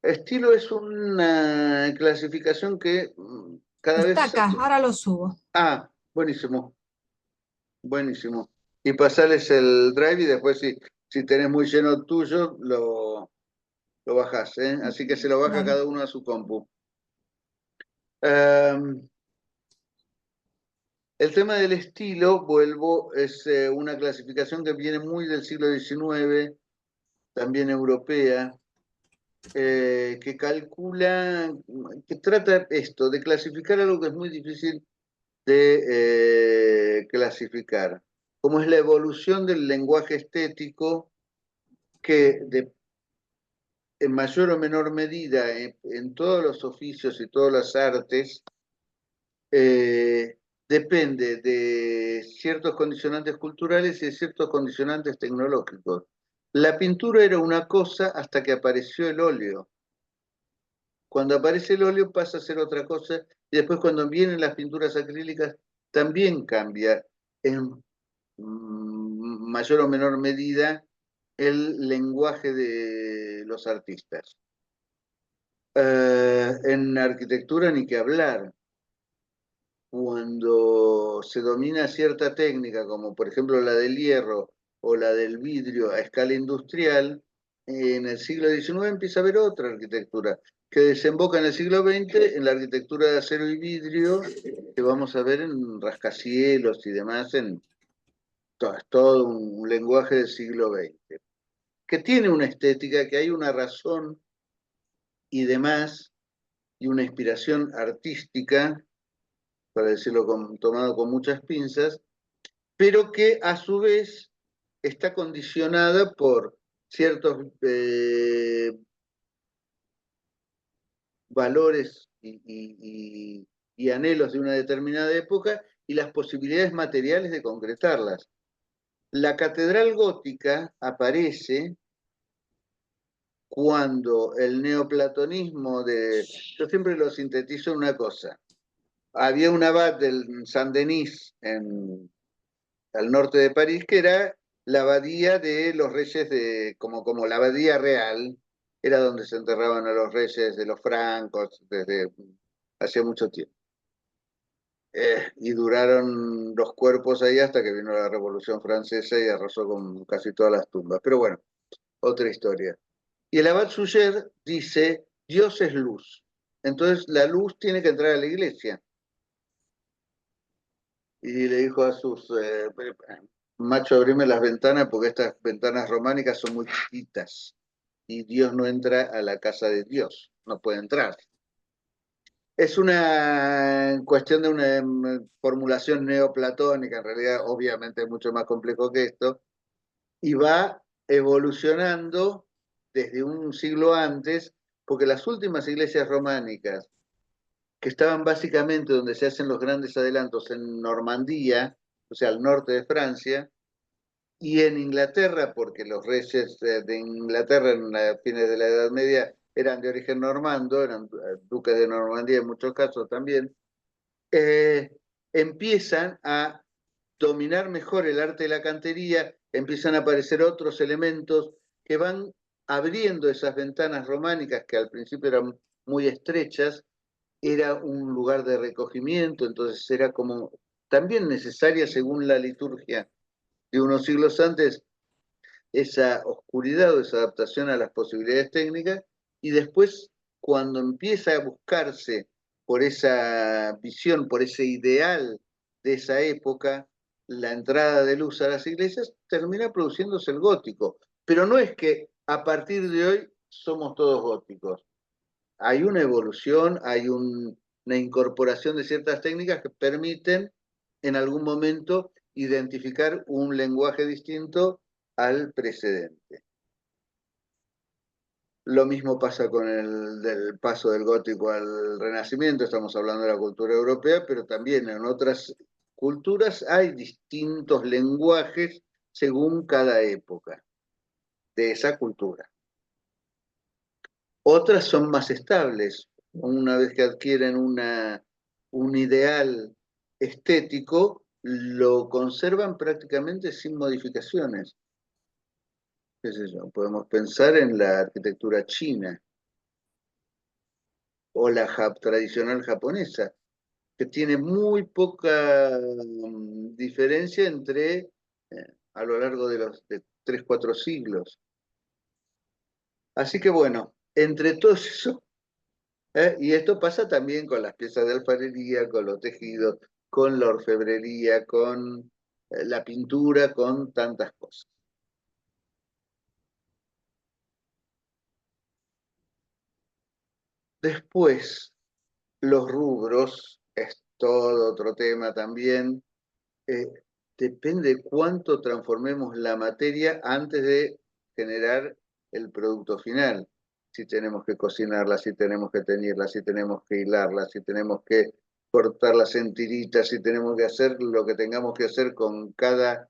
Estilo es una clasificación que cada Está vez... acá, ahora lo subo. Ah, buenísimo, buenísimo. Y pasarles el drive y después si tenés muy lleno tuyo, Lo bajás, ¿eh? Así que se lo baja Dale. cada uno a su compu. El tema del estilo, vuelvo, es una clasificación que viene muy del siglo XIX, también europea, que calcula, que trata esto, de clasificar algo que es muy difícil de clasificar, como es la evolución del lenguaje estético que en mayor o menor medida en todos los oficios y todas las artes depende de ciertos condicionantes culturales y de ciertos condicionantes tecnológicos. La pintura era una cosa hasta que apareció el óleo. Cuando aparece el óleo pasa a ser otra cosa y después cuando vienen las pinturas acrílicas también cambia en mayor o menor medida el lenguaje de los artistas. En arquitectura ni que hablar. Cuando se domina cierta técnica, como por ejemplo la del hierro o la del vidrio a escala industrial, en el siglo XIX empieza a haber otra arquitectura que desemboca en el siglo XX en la arquitectura de acero y vidrio que vamos a ver en rascacielos y demás, en todo un lenguaje del siglo XX, que tiene una estética, que hay una razón y demás, y una inspiración artística, para decirlo tomado con muchas pinzas, pero que a su vez está condicionada por ciertos valores y anhelos de una determinada época y las posibilidades materiales de concretarlas. La catedral gótica aparece cuando el neoplatonismo yo siempre lo sintetizo en una cosa. Había un abad del Saint-Denis al norte de París, que era la abadía de los reyes como la abadía real, era donde se enterraban a los reyes de los francos desde hacía mucho tiempo. Y duraron los cuerpos ahí hasta que vino la Revolución Francesa y arrasó con casi todas las tumbas. Pero bueno, otra historia. Y el abad Suger dice, Dios es luz. Entonces la luz tiene que entrar a la iglesia. Y le dijo a sus macho, abrime las ventanas porque estas ventanas románicas son muy chiquitas y Dios no entra a la casa de Dios, no puede entrar. Es una cuestión de una formulación neoplatónica, en realidad obviamente es mucho más complejo que esto, y va evolucionando desde un siglo antes, porque las últimas iglesias románicas, que estaban básicamente donde se hacen los grandes adelantos en Normandía, o sea, al norte de Francia, y en Inglaterra, porque los reyes de Inglaterra en fines de la Edad Media eran de origen normando, eran duques de Normandía en muchos casos también, eh, empiezan a dominar mejor el arte de la cantería, empiezan a aparecer otros elementos que van abriendo esas ventanas románicas que al principio eran muy estrechas, era un lugar de recogimiento, entonces era como también necesaria según la liturgia de unos siglos antes esa oscuridad o esa adaptación a las posibilidades técnicas, y después cuando empieza a buscarse por esa visión, por ese ideal de esa época, la entrada de luz a las iglesias, termina produciéndose el gótico. Pero no es que a partir de hoy somos todos góticos. Hay una evolución, hay una incorporación de ciertas técnicas que permiten en algún momento identificar un lenguaje distinto al precedente. Lo mismo pasa con el paso del gótico al renacimiento, estamos hablando de la cultura europea, pero también en otras culturas hay distintos lenguajes según cada época de esa cultura. Otras son más estables, una vez que adquieren un ideal estético, lo conservan prácticamente sin modificaciones. ¿Qué sé yo? Podemos pensar en la arquitectura china o la tradicional japonesa, que tiene muy poca diferencia a lo largo de los 3, 4 siglos. Así que bueno, entre todos esos, y esto pasa también con las piezas de alfarería, con los tejidos, con la orfebrería, con la pintura, con tantas cosas. Después, los rubros, es todo otro tema también. Depende de cuánto transformemos la materia antes de generar el producto final. Si tenemos que cocinarla, si tenemos que teñirla, si tenemos que hilarla, si tenemos que cortarlas en tiritas, si tenemos que hacer lo que tengamos que hacer con cada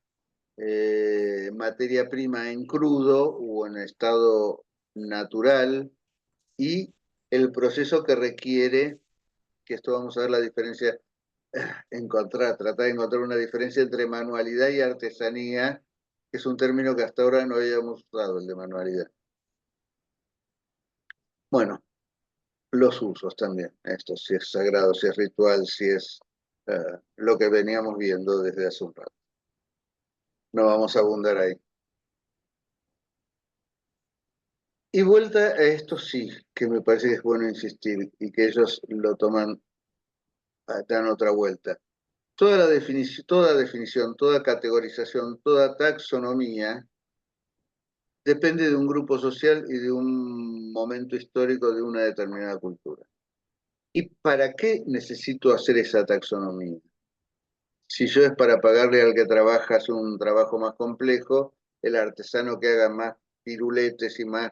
materia prima en crudo o en estado natural, y el proceso que requiere, que esto vamos a ver la diferencia, tratar de encontrar una diferencia entre manualidad y artesanía, que es un término que hasta ahora no habíamos usado, el de manualidad. Bueno, los usos también, esto, si es sagrado, si es ritual, si es lo que veníamos viendo desde hace un rato. No vamos a abundar ahí. Y vuelta a esto sí, que me parece que es bueno insistir y que ellos lo toman, dan otra vuelta. Toda definición, toda categorización, toda taxonomía depende de un grupo social y de un momento histórico de una determinada cultura. ¿Y para qué necesito hacer esa taxonomía? Si yo es para pagarle al que trabaja, hace un trabajo más complejo, el artesano que haga más piruletes y más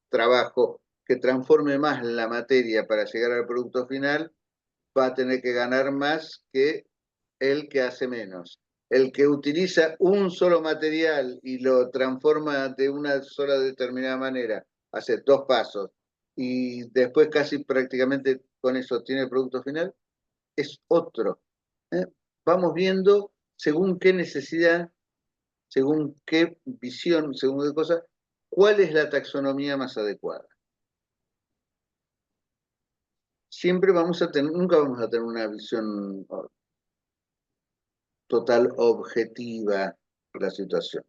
trabajo, que transforme más la materia para llegar al producto final, va a tener que ganar más que el que hace menos. El que utiliza un solo material y lo transforma de una sola determinada manera, hace dos pasos, y después casi prácticamente con eso tiene el producto final, es otro. ¿eh? Vamos viendo según qué necesidad, según qué visión, según qué cosa, cuál es la taxonomía más adecuada. Siempre vamos a tener, nunca vamos a tener una visión total objetiva de la situación.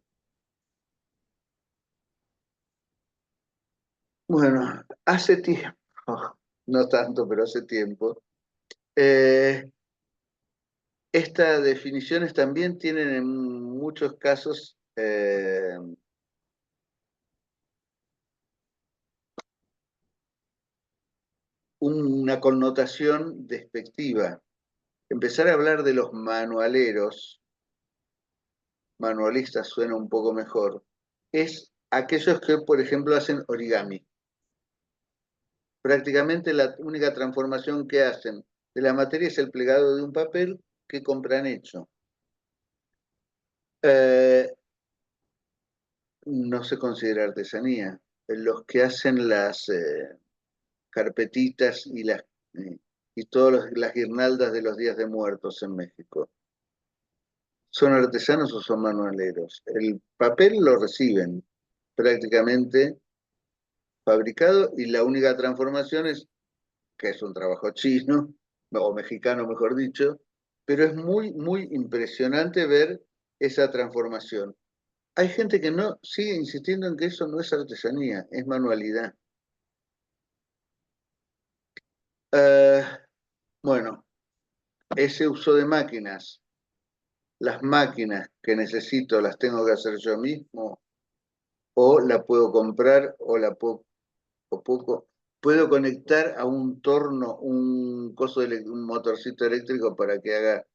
Bueno, hace tiempo, no tanto, pero hace tiempo, estas definiciones también tienen en muchos casos una connotación despectiva. Empezar a hablar de los manualeros, manualistas suena un poco mejor, es aquellos que, por ejemplo, hacen origami. Prácticamente la única transformación que hacen de la materia es el plegado de un papel que compran hecho. No se considera artesanía. Los que hacen las carpetitas y todas las guirnaldas de los días de muertos en México, ¿son artesanos o son manualeros? El papel lo reciben prácticamente fabricado y la única transformación es que es un trabajo chino, o mexicano mejor dicho, pero es muy, muy impresionante ver esa transformación. Hay gente que no sigue insistiendo en que eso no es artesanía, es manualidad. Bueno, ese uso de máquinas, las máquinas que necesito las tengo que hacer yo mismo, o la puedo comprar, o la puedo, o poco. Puedo conectar a un torno, un motorcito eléctrico para que haga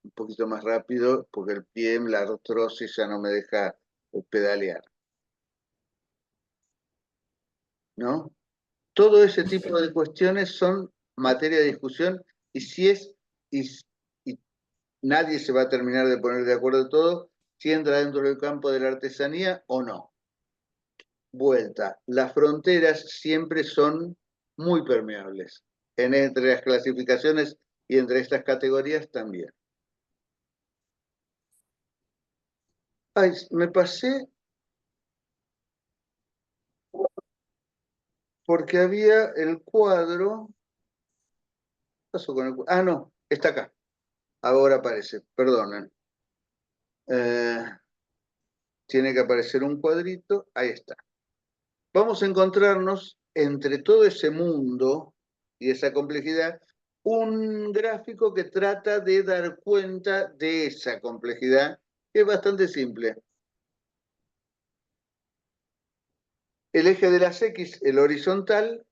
un poquito más rápido, porque el pie, la artrosis ya no me deja pedalear, ¿no? Todo ese tipo de cuestiones son materia de discusión, y si es, y, y nadie se va a terminar de poner de acuerdo de todo, si entra dentro del campo de la artesanía o no. Vuelta, las fronteras siempre son muy permeables, entre las clasificaciones y entre estas categorías también. Ay, me pasé porque había el cuadro. ¿Qué pasó con el cuadro? Ah, no, está acá. Ahora aparece, perdonen. Tiene que aparecer un cuadrito, ahí está. Vamos a encontrarnos entre todo ese mundo y esa complejidad, un gráfico que trata de dar cuenta de esa complejidad, que es bastante simple. El eje de las X, el horizontal,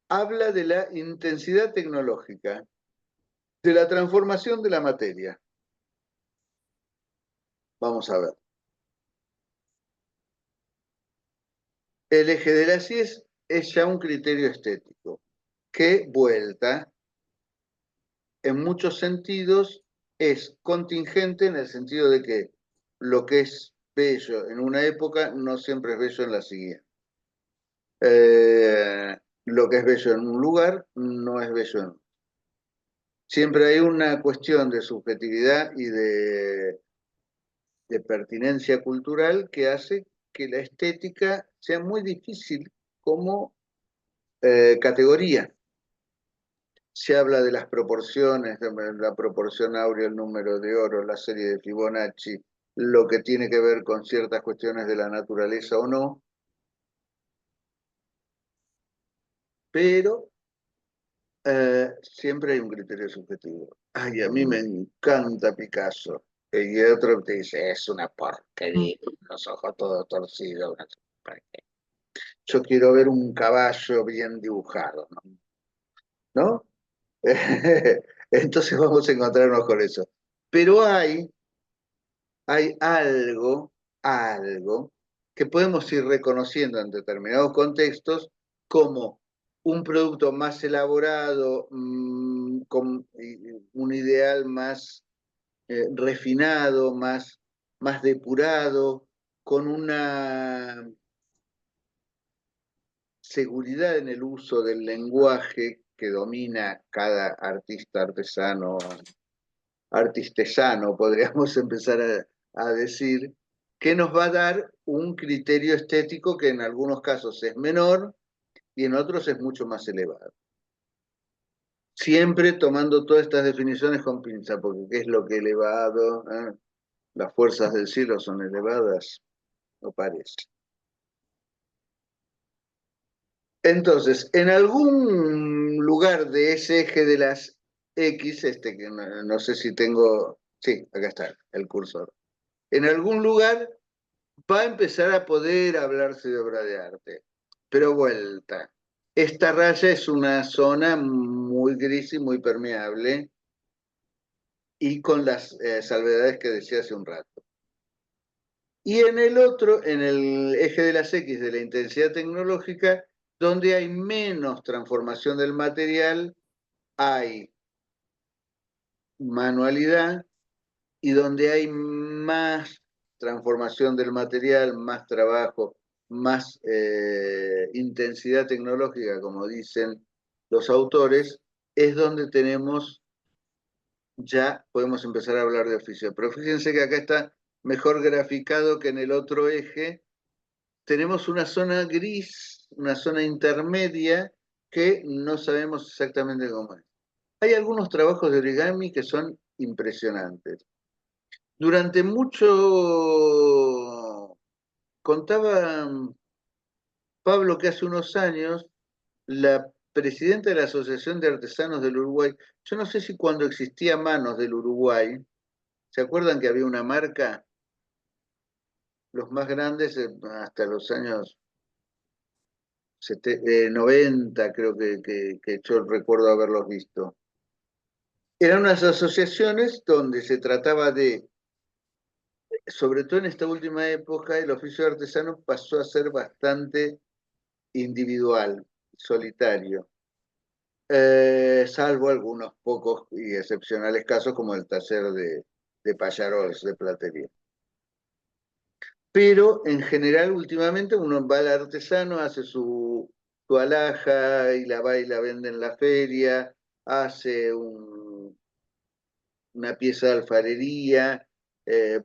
habla de la intensidad tecnológica, de la transformación de la materia. Vamos a ver. El eje de las Y es ya un criterio estético, que vuelta, en muchos sentidos, es contingente en el sentido de que lo que es bello en una época no siempre es bello en la siguiente. Lo que es bello en un lugar no es bello en otro. Siempre hay una cuestión de subjetividad y de pertinencia cultural que hace que la estética sea muy difícil como categoría. Se habla de las proporciones, de la proporción áurea, el número de oro, la serie de Fibonacci, lo que tiene que ver con ciertas cuestiones de la naturaleza o no, pero siempre hay un criterio subjetivo. Ay, a mí me encanta Picasso. Y otro te dice, es una porquería, los ojos todos torcidos. ¿Para qué? Yo quiero ver un caballo bien dibujado, ¿no? Entonces vamos a encontrarnos con eso. Pero hay algo que podemos ir reconociendo en determinados contextos como un producto más elaborado, con un ideal más refinado, más depurado, con una seguridad en el uso del lenguaje que domina cada artista artistesano, podríamos empezar a decir, que nos va a dar un criterio estético que en algunos casos es menor y en otros es mucho más elevado. Siempre tomando todas estas definiciones con pinza, porque ¿qué es lo que elevado? ¿Eh? Las fuerzas del cielo son elevadas, no parece. Entonces, en algún lugar de ese eje de las X, que no sé si tengo, sí, acá está el cursor. En algún lugar va a empezar a poder hablarse de obra de arte, pero vuelta. Esta raya es una zona muy gris y muy permeable y con las salvedades que decía hace un rato. Y en el otro, en el eje de las X de la intensidad tecnológica, donde hay menos transformación del material, hay manualidad, y donde hay más transformación del material, más trabajo, más intensidad tecnológica, como dicen los autores, es donde tenemos, ya podemos empezar a hablar de oficio. Pero fíjense que acá está mejor graficado que en el otro eje. Tenemos una zona gris, una zona intermedia, que no sabemos exactamente cómo es. Hay algunos trabajos de origami que son impresionantes. Durante mucho, contaba Pablo que hace unos años, la presidenta de la Asociación de Artesanos del Uruguay, yo no sé si cuando existía Manos del Uruguay, ¿se acuerdan que había una marca? Los más grandes, hasta los años 90, creo que yo recuerdo haberlos visto. Eran unas asociaciones donde se trataba de, sobre todo en esta última época, el oficio de artesano pasó a ser bastante individual, solitario, salvo algunos pocos y excepcionales casos como el taller de Pallarols, de platería. Pero en general, últimamente, uno va al artesano, hace su alhaja y la va y la vende en la feria, hace una pieza de alfarería,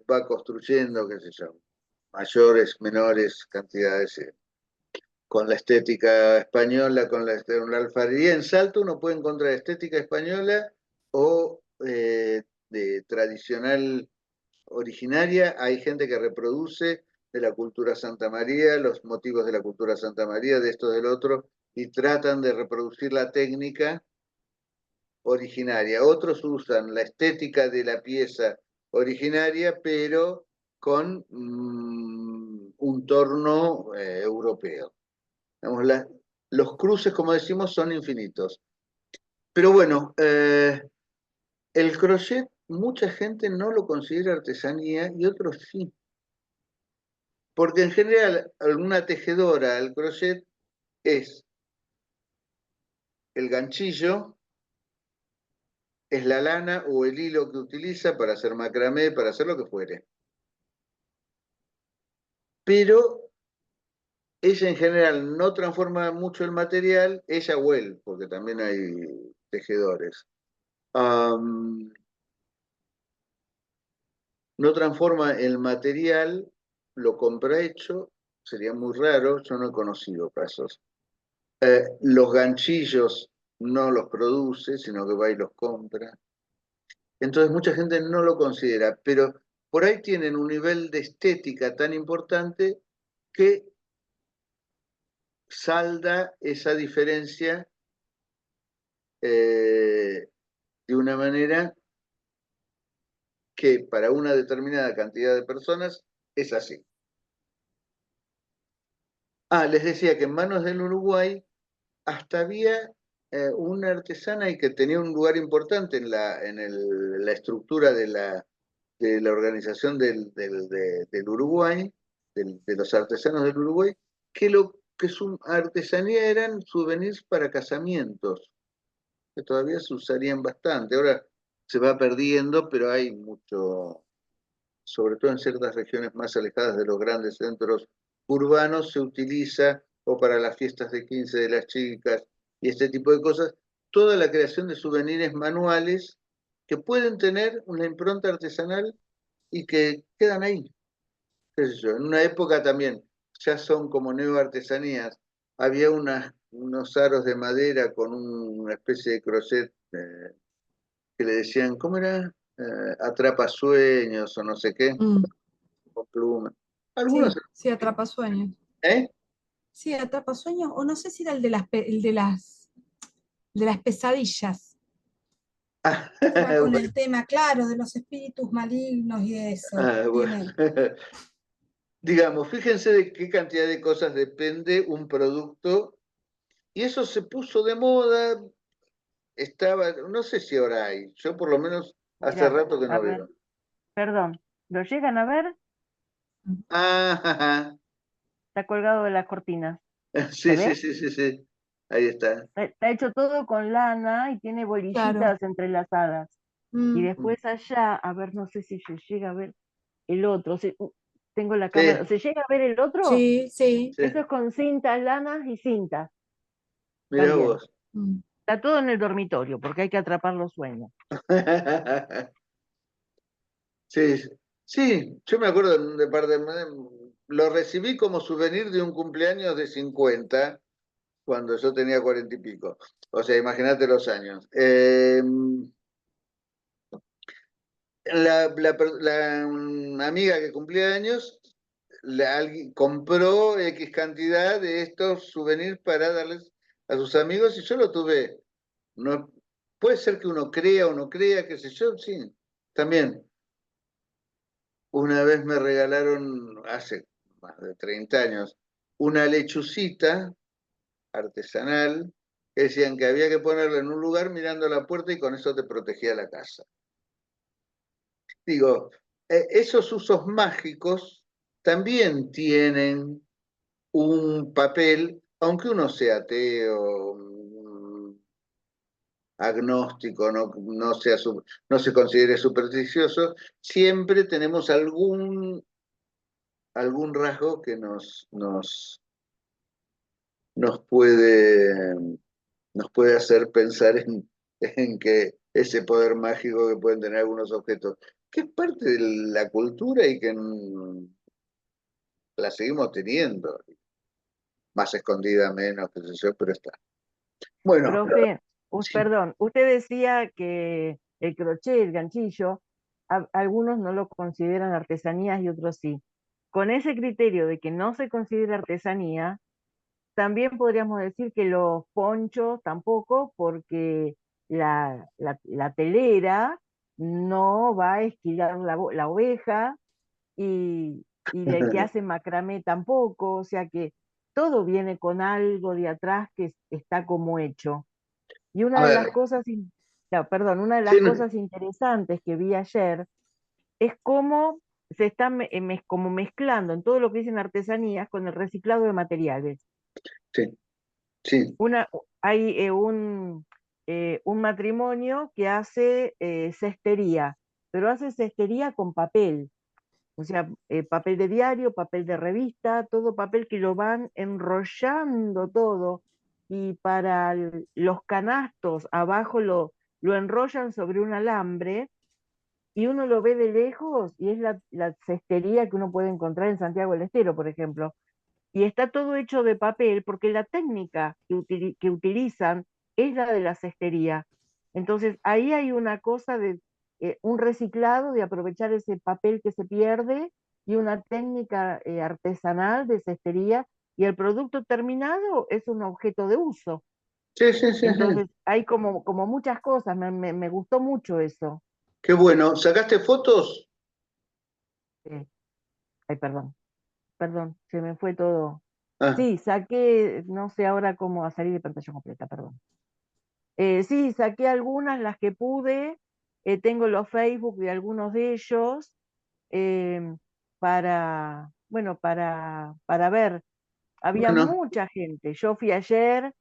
va construyendo, qué sé yo, mayores, menores cantidades, con la estética española, con la alfarería en Salto, uno puede encontrar estética española o de tradicional originaria. Hay gente que reproduce de la cultura Santa María, los motivos de la cultura Santa María, de esto, del otro, y tratan de reproducir la técnica originaria. Otros usan la estética de la pieza originaria, pero con un torno europeo. Digamos, los cruces, como decimos, son infinitos. Pero bueno, el crochet, mucha gente no lo considera artesanía y otros sí. Porque en general, alguna tejedora al crochet es el ganchillo, es la lana o el hilo que utiliza para hacer macramé, para hacer lo que fuere. Pero ella en general no transforma mucho el material, ella o él, porque también hay tejedores. No transforma el material, lo compra hecho, sería muy raro, yo no he conocido casos. Los ganchillos no los produce, sino que va y los compra. Entonces mucha gente no lo considera, pero por ahí tienen un nivel de estética tan importante que salda esa diferencia de una manera que para una determinada cantidad de personas es así. Les decía que en manos del Uruguay hasta había una artesana y que tenía un lugar importante en la estructura de la organización del Uruguay, de los artesanos del Uruguay, que su artesanía eran souvenirs para casamientos, que todavía se usarían bastante. Ahora se va perdiendo, pero hay mucho, sobre todo en ciertas regiones más alejadas de los grandes centros urbanos, se utiliza, o para las fiestas de 15 de las chicas y este tipo de cosas, toda la creación de souvenirs manuales que pueden tener una impronta artesanal y que quedan ahí. ¿Qué sé yo? En una época también, ya son como neoartesanías, había unos aros de madera con una especie de crochet que le decían, ¿cómo era? Atrapasueños o no sé qué, Mm, con plumas. Algunos, sí, sí, Atrapasueños. ¿eh? Sí, Atrapasueños, o no sé si era el de las pesadillas. Va con el tema, claro, de los espíritus malignos y eso. Bueno. Tiene. Digamos, fíjense de qué cantidad de cosas depende un producto, y eso se puso de moda, estaba, no sé si ahora hay, yo por lo menos hace Mira, rato que a no ver, veo. perdón, ¿lo llegan a ver? Ah, Está colgado de las cortinas. ¿Se sí, sí, ve? sí, sí, sí, ahí está. Está hecho todo con lana y tiene Claro. bolillitas entrelazadas. Y Mm, después allá, a ver, no sé si se llega a ver el otro. Tengo la cámara. Sí, ¿Se llega a ver el otro? sí, sí. Eso sí, es con cintas, lanas y cintas mirá también. vos. Mm, Está todo en el dormitorio porque hay que atrapar los sueños. Sí, sí, yo me acuerdo de parte, lo recibí como souvenir de un cumpleaños de 50 cuando yo tenía 40 y pico. O sea, imagínate los años. Una amiga que cumplía años alguien compró X cantidad de estos souvenirs para darles a sus amigos y yo lo tuve. No, puede ser que uno crea o no crea, qué sé yo, sí, también. Una vez me regalaron, hace más de 30 años, una lechucita artesanal que decían que había que ponerla en un lugar mirando la puerta y con eso te protegía la casa. Digo, esos usos mágicos también tienen un papel, aunque uno sea ateo, agnóstico, no se considere supersticioso, siempre tenemos algún rasgo que nos puede, nos puede hacer pensar en que ese poder mágico que pueden tener algunos objetos, que es parte de la cultura y que la seguimos teniendo, más escondida, menos, qué sé yo, pero está. Bueno, Profe, sí, perdón, usted decía que el crochet, el ganchillo, algunos no lo consideran artesanías y otros sí. Con ese criterio de que no se considera artesanía, también podríamos decir que los ponchos tampoco, porque la telera no va a esquilar la oveja y el que hace macramé tampoco, o sea que todo viene con algo de atrás que está como hecho. Y A una de las ver, cosas, no, perdón, una de sí, las cosas interesantes que vi ayer es cómo se está como mezclando en todo lo que dicen artesanías con el reciclado de materiales. sí, sí. Hay un matrimonio que hace cestería, pero hace cestería con papel, o sea, papel de diario, papel de revista, todo papel que lo van enrollando todo, y para los canastos abajo lo enrollan sobre un alambre, y uno lo ve de lejos y es la cestería que uno puede encontrar en Santiago del Estero, por ejemplo. Y está todo hecho de papel porque la técnica que utilizan es la de la cestería. Entonces ahí hay una cosa de un reciclado, de aprovechar ese papel que se pierde, y una técnica artesanal de cestería, y el producto terminado es un objeto de uso. Sí, sí, sí, sí. Entonces hay como muchas cosas, me gustó mucho eso. Qué bueno. ¿Sacaste fotos? Ay, perdón, se me fue todo. Ah, Sí, saqué, no sé ahora cómo salir de pantalla completa, perdón. Sí, saqué algunas, las que pude. Tengo los Facebook de algunos de ellos, eh, bueno, para ver. Había bueno, mucha gente. Yo fui ayer,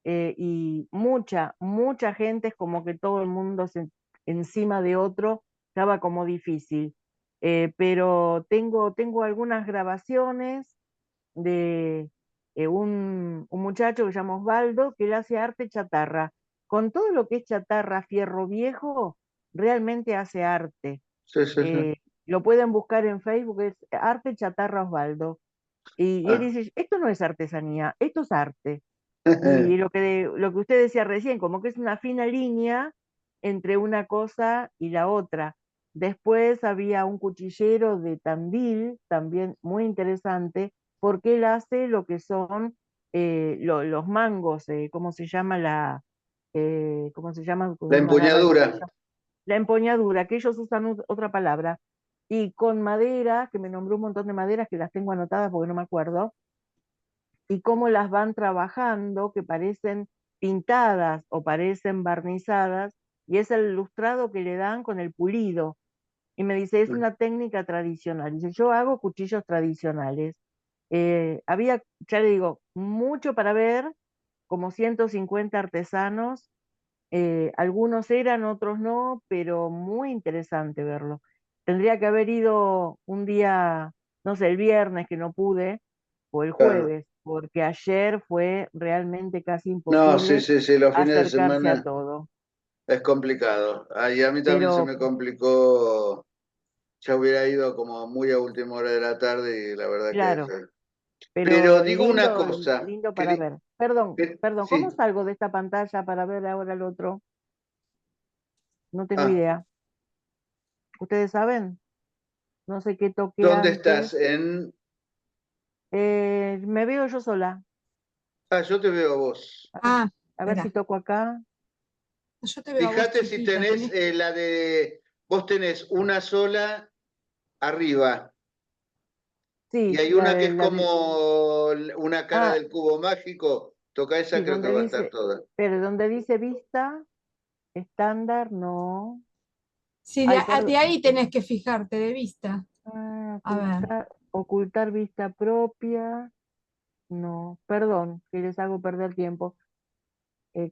y mucha gente, es como que todo el mundo encima de otro, estaba como difícil. Pero tengo algunas grabaciones de un muchacho que se llama Osvaldo, que él hace arte chatarra. Con todo lo que es chatarra, fierro viejo, realmente hace arte. sí, sí, sí. Lo pueden buscar en Facebook, es Arte Chatarra Osvaldo. Y él Ah. dice, esto no es artesanía, esto es arte. Y lo que usted decía recién, como que es una fina línea entre una cosa y la otra. Después había un cuchillero de Tandil, también muy interesante, porque él hace lo que son los mangos, ¿cómo se llama cómo se llama La cuando uno agarra el empuñadura. cuchillo? La empuñadura, que ellos usan otra palabra. Y con madera, que me nombró un montón de maderas que las tengo anotadas porque no me acuerdo, y cómo las van trabajando, que parecen pintadas o parecen barnizadas, y es el lustrado que le dan con el pulido. Y me dice, es una técnica tradicional. Dice, yo hago cuchillos tradicionales. Había, ya le digo, mucho para ver, como 150 artesanos, algunos eran, otros no, pero muy interesante verlo. Tendría que haber ido un día, no sé, el viernes, que no pude, o el Claro. jueves, porque ayer fue realmente casi No, sí, imposible sí, sí, los fines de acercarse a semana todo. es complicado. Ah, y a mí también se Pero me complicó. Ya hubiera ido como muy a última hora de la tarde y la verdad que claro, Pero pero digo una lindo, cosa, lindo para ver. Perdón, ¿cómo sí, salgo de esta pantalla para ver ahora el otro? No tengo ah, idea. ¿Ustedes saben? No sé qué toqué ¿dónde antes. estás? En, Me veo yo sola. yo te veo a vos. Ah, A ver si espera, toco acá. yo te veo a vos Fíjate si chiquita, tenés tenés... la de, vos tenés una sola arriba y Sí, hay una que es como una cara ah, del cubo mágico, toca esa, sí, creo que donde va a estar dice, toda. pero donde dice vista, estándar, no. Sí, Ay, de perdón. ahí tenés que fijarte de vista. A ver, Ocultar vista propia, no. Perdón, que les hago perder tiempo.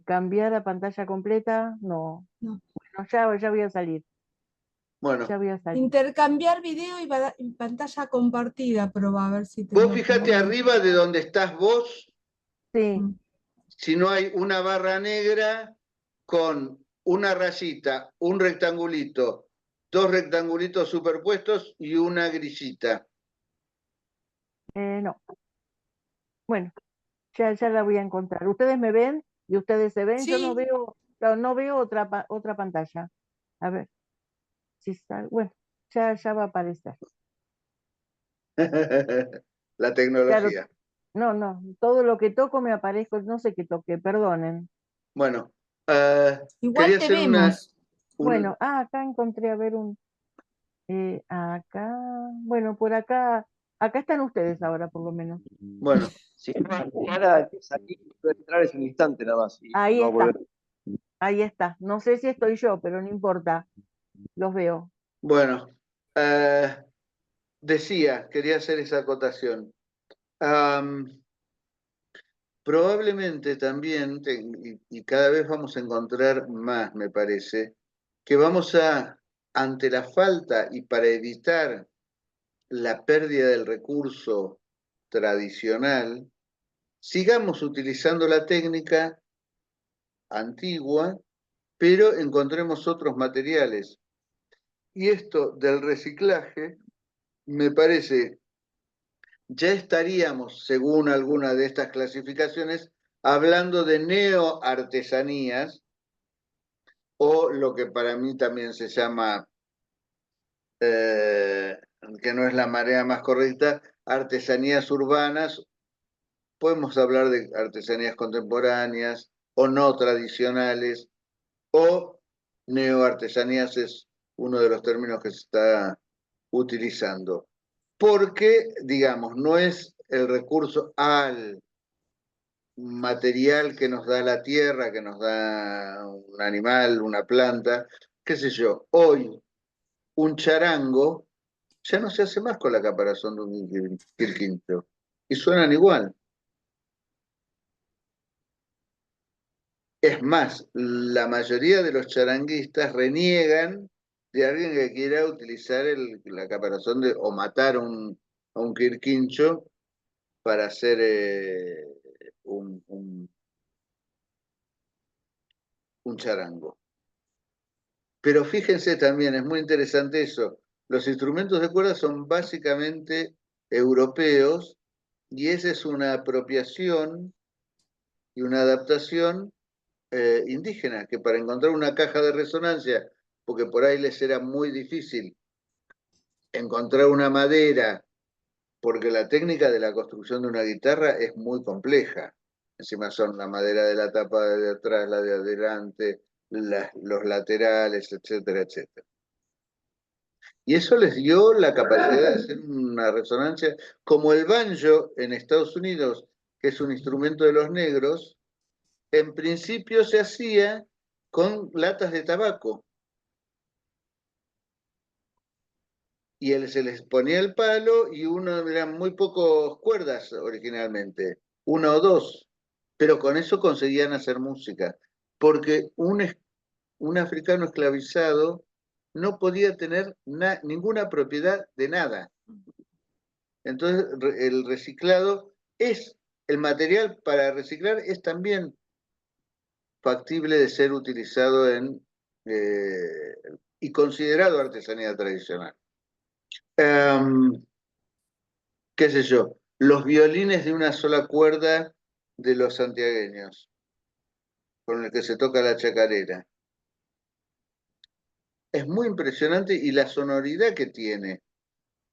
Cambiar a pantalla completa, no. no. Bueno, ya voy a salir, Bueno, ya voy a salir. Intercambiar video y pantalla compartida, probá a ver si te vos lo fíjate puede. arriba de donde estás vos, Sí, Mm. si no hay una barra negra con una rayita, un rectangulito, dos rectangulitos superpuestos y una grisita. no. Bueno, ya la voy a encontrar. Ustedes me ven y ustedes se ven. Yo no Sí, veo, claro, no veo otra pantalla. A ver, si sale. Bueno, ya va a aparecer. La Claro, tecnología. No, todo lo que toco me aparezco, no sé qué toqué, perdonen. Bueno, Igual quería te hacer una, vemos. Bueno, acá encontré, a ver, acá, bueno, por acá están ustedes ahora, por lo menos. bueno, Si Ana empieza aquí, puede entrar es un instante nada más y Ahí va a está, volver. ahí está. No sé si estoy yo, pero no importa, los veo. bueno, decía, quería hacer esa acotación. Probablemente también, y cada vez vamos a encontrar más, me parece, que vamos a, ante la falta y para evitar la pérdida del recurso tradicional, sigamos utilizando la técnica antigua, pero encontremos otros materiales. Y esto del reciclaje, me parece, ya estaríamos, según alguna de estas clasificaciones, hablando de neoartesanías, o lo que para mí también se llama, eh, que no es la marea más correcta, artesanías urbanas. Podemos hablar de artesanías contemporáneas o no tradicionales, o neoartesanías es uno de los términos que se está utilizando. Porque, digamos, no es el recurso al material que nos da la tierra, que nos da un animal, una planta, qué sé yo. Hoy un charango ya no se hace más con la caparazón de un quirquincho. Y suenan igual. Es más, la mayoría de los charanguistas reniegan de alguien que quiera utilizar la caparazón de, o matar a un quirquincho para hacer un charango. Pero fíjense también, es muy interesante eso. Los instrumentos de cuerda son básicamente europeos y esa es una apropiación y una adaptación indígena, que para encontrar una caja de resonancia, porque por ahí les era muy difícil encontrar una madera, porque la técnica de la construcción de una guitarra es muy compleja. Encima son la madera de la tapa de atrás, la de adelante, los laterales, etcétera, etcétera. Y eso les dio la capacidad de hacer una resonancia, como el banjo en Estados Unidos, que es un instrumento de los negros, en principio se hacía con latas de tabaco. Y se les ponía el palo y eran muy pocos cuerdas originalmente, una o dos, pero con eso conseguían hacer música, porque un africano esclavizado no podía tener ninguna propiedad de nada. Entonces, el reciclado es, el material para reciclar es también factible de ser utilizado eh, y considerado artesanía tradicional. Qué sé yo, los violines de una sola cuerda de los santiagueños, con el que se toca la chacarera. Es muy impresionante y la sonoridad que tiene.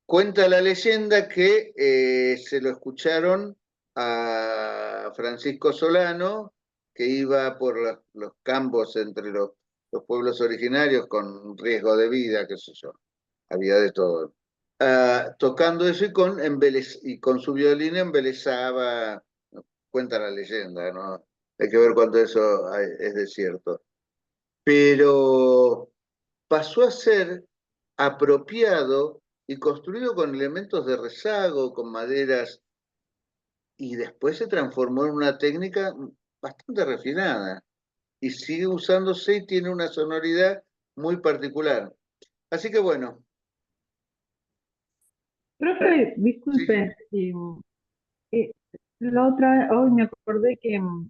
Cuenta la leyenda que se lo escucharon a Francisco Solano, que iba por los campos entre los pueblos originarios con riesgo de vida, qué sé yo, había de todo. Tocando eso y con su violín embelezaba, cuenta la leyenda, ¿no? Hay que ver cuánto eso es de cierto. Pero pasó a ser apropiado y construido con elementos de rezago, con maderas, y después se transformó en una técnica bastante refinada y sigue usándose y tiene una sonoridad muy particular. Así que bueno, Profe, sí, disculpe, eh, la otra vez, hoy me acordé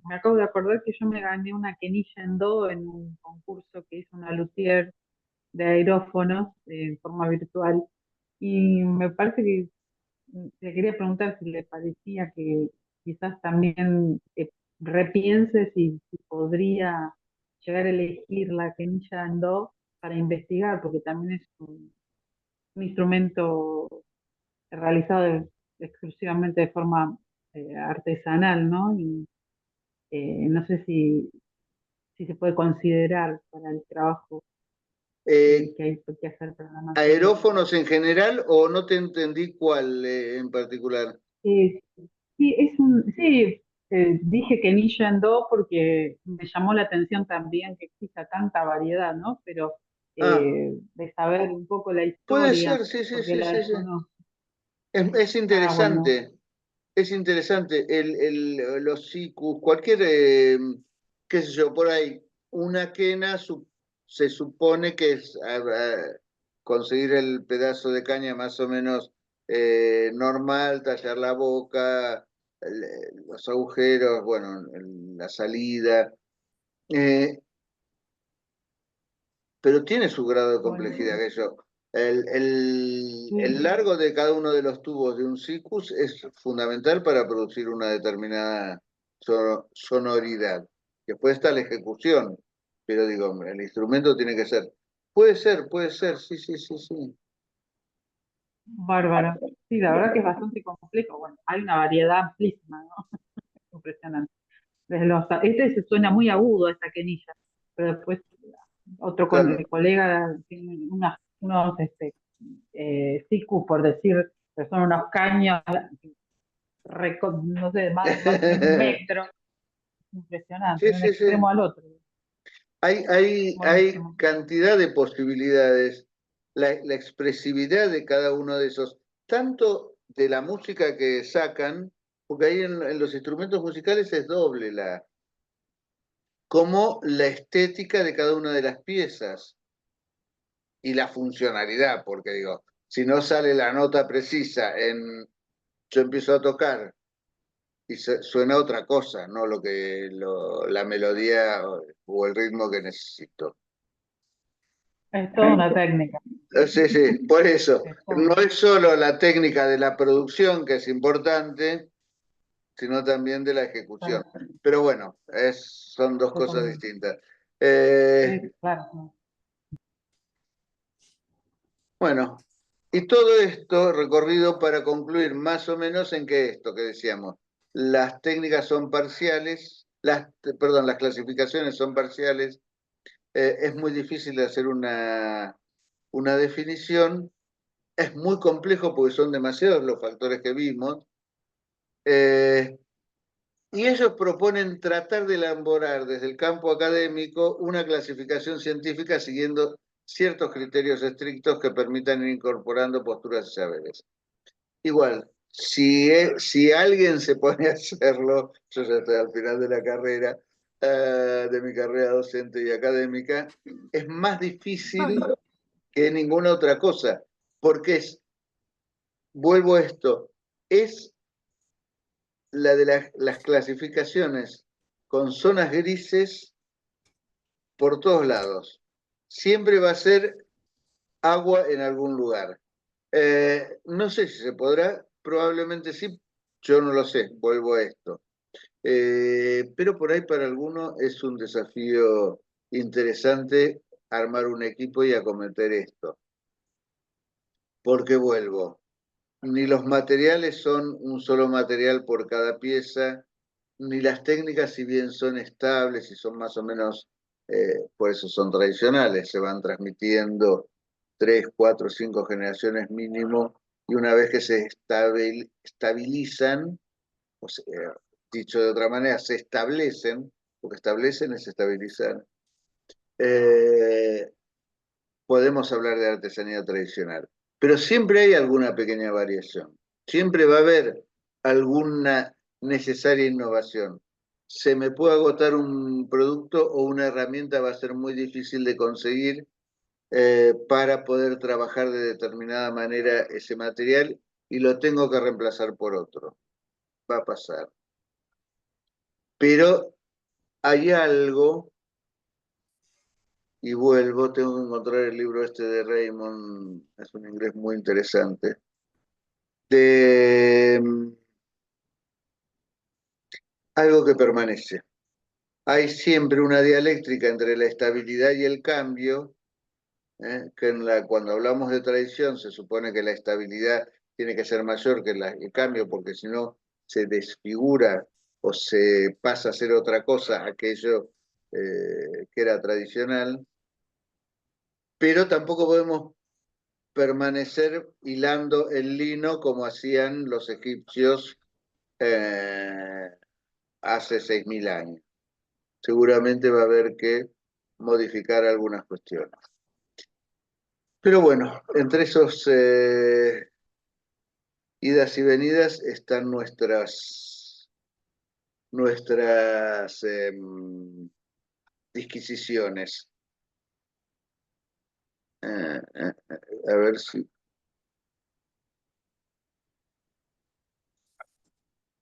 me acabo de acordar que yo me gané una quenilla en do en un concurso que hizo una luthier de aerófonos en forma virtual. Y me parece que le quería preguntar si le parecía que quizás también repiense si podría llegar a elegir la quenilla en do para investigar, porque también es un instrumento realizado exclusivamente de forma artesanal, ¿no? Y no sé si se puede considerar para el trabajo Eh, que hay que hacer para la materia. ¿Aerófonos en general o no te entendí cuál en particular? Eh, sí, sí, dije que Ninja en Do porque me llamó la atención también que exista tanta variedad, ¿no? Pero Ah, de saber un poco la puede historia, ser, sí, sí, porque sí, la sí, sí. desconozco. Es Ah, bueno, interesante, es interesante. Los sikus, cualquier, qué sé yo, por ahí, una quena se supone que es conseguir el pedazo de caña más o menos normal, tallar la boca, los agujeros, bueno, la salida. Eh, pero tiene su grado de bueno, complejidad, que yo. El sí, largo de cada uno de los tubos de un siccus es fundamental para producir una determinada sonoridad. Después está la ejecución, pero digo, el instrumento tiene que ser. Puede ser, sí, sí, sí, sí. bárbaro. Sí, la verdad que es bastante complejo. Bueno, hay una variedad amplísima, ¿no? Impresionante. Este se suena muy agudo, esta quenilla, pero después otro Claro. colega tiene unos sikus, por decir, que son unos caños, no sé, más de 1 metro. Impresionante, Sí, de un sí, extremo sí. al otro. Hay Buenísimo. cantidad de posibilidades, la expresividad de cada uno de esos, tanto de la música que sacan, porque ahí en los instrumentos musicales es doble como la estética de cada una de las piezas y la funcionalidad, porque digo, si no sale la nota precisa yo empiezo a tocar y suena otra cosa, no la melodía o el ritmo que necesito. Es toda una técnica. Sí, sí, por eso. Es toda No una- es solo la técnica de la producción que es importante, sino también de la ejecución. Pero bueno, son dos cosas Totalmente. distintas. Sí, claro. No. Bueno, y todo esto recorrido para concluir más o menos en que esto que decíamos, las técnicas son parciales, perdón, las clasificaciones son parciales, es muy difícil de hacer una definición, es muy complejo porque son demasiados los factores que vimos, eh, y ellos proponen tratar de elaborar desde el campo académico una clasificación científica siguiendo ciertos criterios estrictos que permitan ir incorporando posturas y saberes. Igual, si alguien se pone a hacerlo, yo ya estoy al final de la carrera, de mi carrera docente y académica, es más difícil que ninguna otra cosa, porque vuelvo a esto, es la de las clasificaciones con zonas grises por todos lados. Siempre va a ser agua en algún lugar. No sé si se podrá, probablemente sí, yo no lo sé, vuelvo a esto. Pero por ahí para algunos es un desafío interesante armar un equipo y acometer esto. Porque vuelvo, ni los materiales son un solo material por cada pieza, ni las técnicas, si bien son estables y son más o menos, por eso son tradicionales, se van transmitiendo 3, 4, 5 generaciones mínimo, y una vez que se estabilizan, o sea, dicho de otra manera, se establecen, porque establecen es estabilizar, eh, podemos hablar de artesanía tradicional. Pero siempre hay alguna pequeña variación, siempre va a haber alguna necesaria innovación. Se me puede agotar un producto o una herramienta, va a ser muy difícil de conseguir para poder trabajar de determinada manera ese material y lo tengo que reemplazar por otro. Va a pasar. Pero hay algo, y vuelvo, tengo que encontrar el libro este de Raymond, es un inglés muy interesante, de algo que permanece. Hay siempre una dialéctrica entre la estabilidad y el cambio, que cuando hablamos de tradición se supone que la estabilidad tiene que ser mayor que el cambio, porque si no se desfigura o se pasa a ser otra cosa, aquello que era tradicional, pero tampoco podemos permanecer hilando el lino como hacían los egipcios hace 6.000 años. Seguramente va a haber que modificar algunas cuestiones. Pero bueno, entre esos idas y venidas están nuestras disquisiciones. A ver si...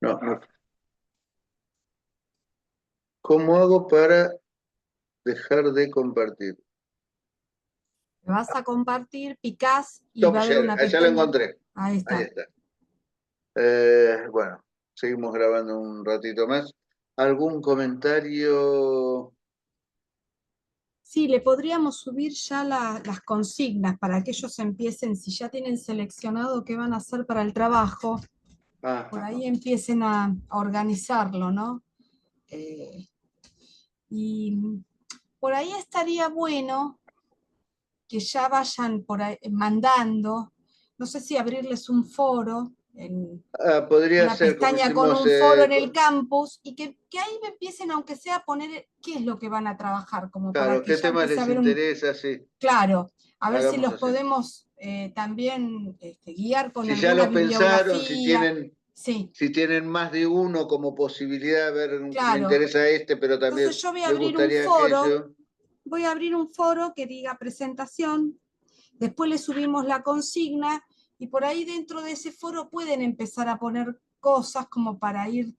No, no. ¿Cómo hago para dejar de compartir? Vas a compartir, picás y Top va a haber share, una allá lo pestaña. encontré. Ahí Ahí está. está. Bueno, seguimos grabando un ratito más. ¿Algún comentario? Sí, le podríamos subir ya las consignas para que ellos empiecen, si ya tienen seleccionado qué van a hacer para el trabajo, por ahí empiecen a organizarlo, ¿no? Y por ahí estaría bueno que ya vayan por ahí, mandando, no sé si abrirles un foro, Podría una ser como pestaña con hicimos... un foro en el campus, y que ahí empiecen, aunque sea a poner qué es lo que van a trabajar, como para claro, que ¿qué ya temas empiece a les haber interesa? Sí, claro, a ver si hagamos los así. podemos también guiar con Si ya alguna lo pensaron, si bibliografía. Sí, tienen más de uno como posibilidad, a ver, me claro. interesa este, pero también Entonces yo me gustaría aquello. voy a abrir un foro que diga presentación, después le subimos la consigna y por ahí dentro de ese foro pueden empezar a poner cosas como para ir,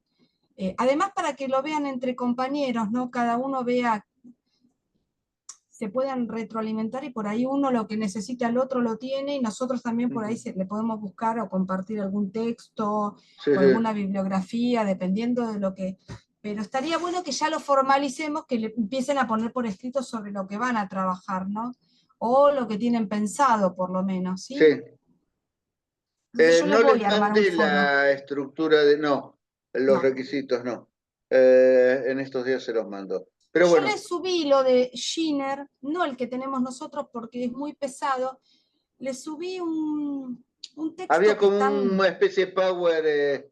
además para que lo vean entre compañeros, ¿no? Cada uno vea, se puedan retroalimentar y por ahí uno lo que necesita el otro lo tiene y nosotros también por ahí le podemos buscar o compartir algún texto Sí, o sí. alguna bibliografía, dependiendo de lo que... Pero estaría bueno que ya lo formalicemos, que le empiecen a poner por escrito sobre lo que van a trabajar, ¿no? O lo que tienen pensado, por lo menos, ¿sí? Sí. Entonces yo les No les voy a armar un mandé foro. la estructura de... No, los No. requisitos no. En estos días se los mando. Pero Yo bueno, les subí lo de Skinner, no el que tenemos nosotros porque es muy pesado. Le subí un texto había que como están... una especie de power...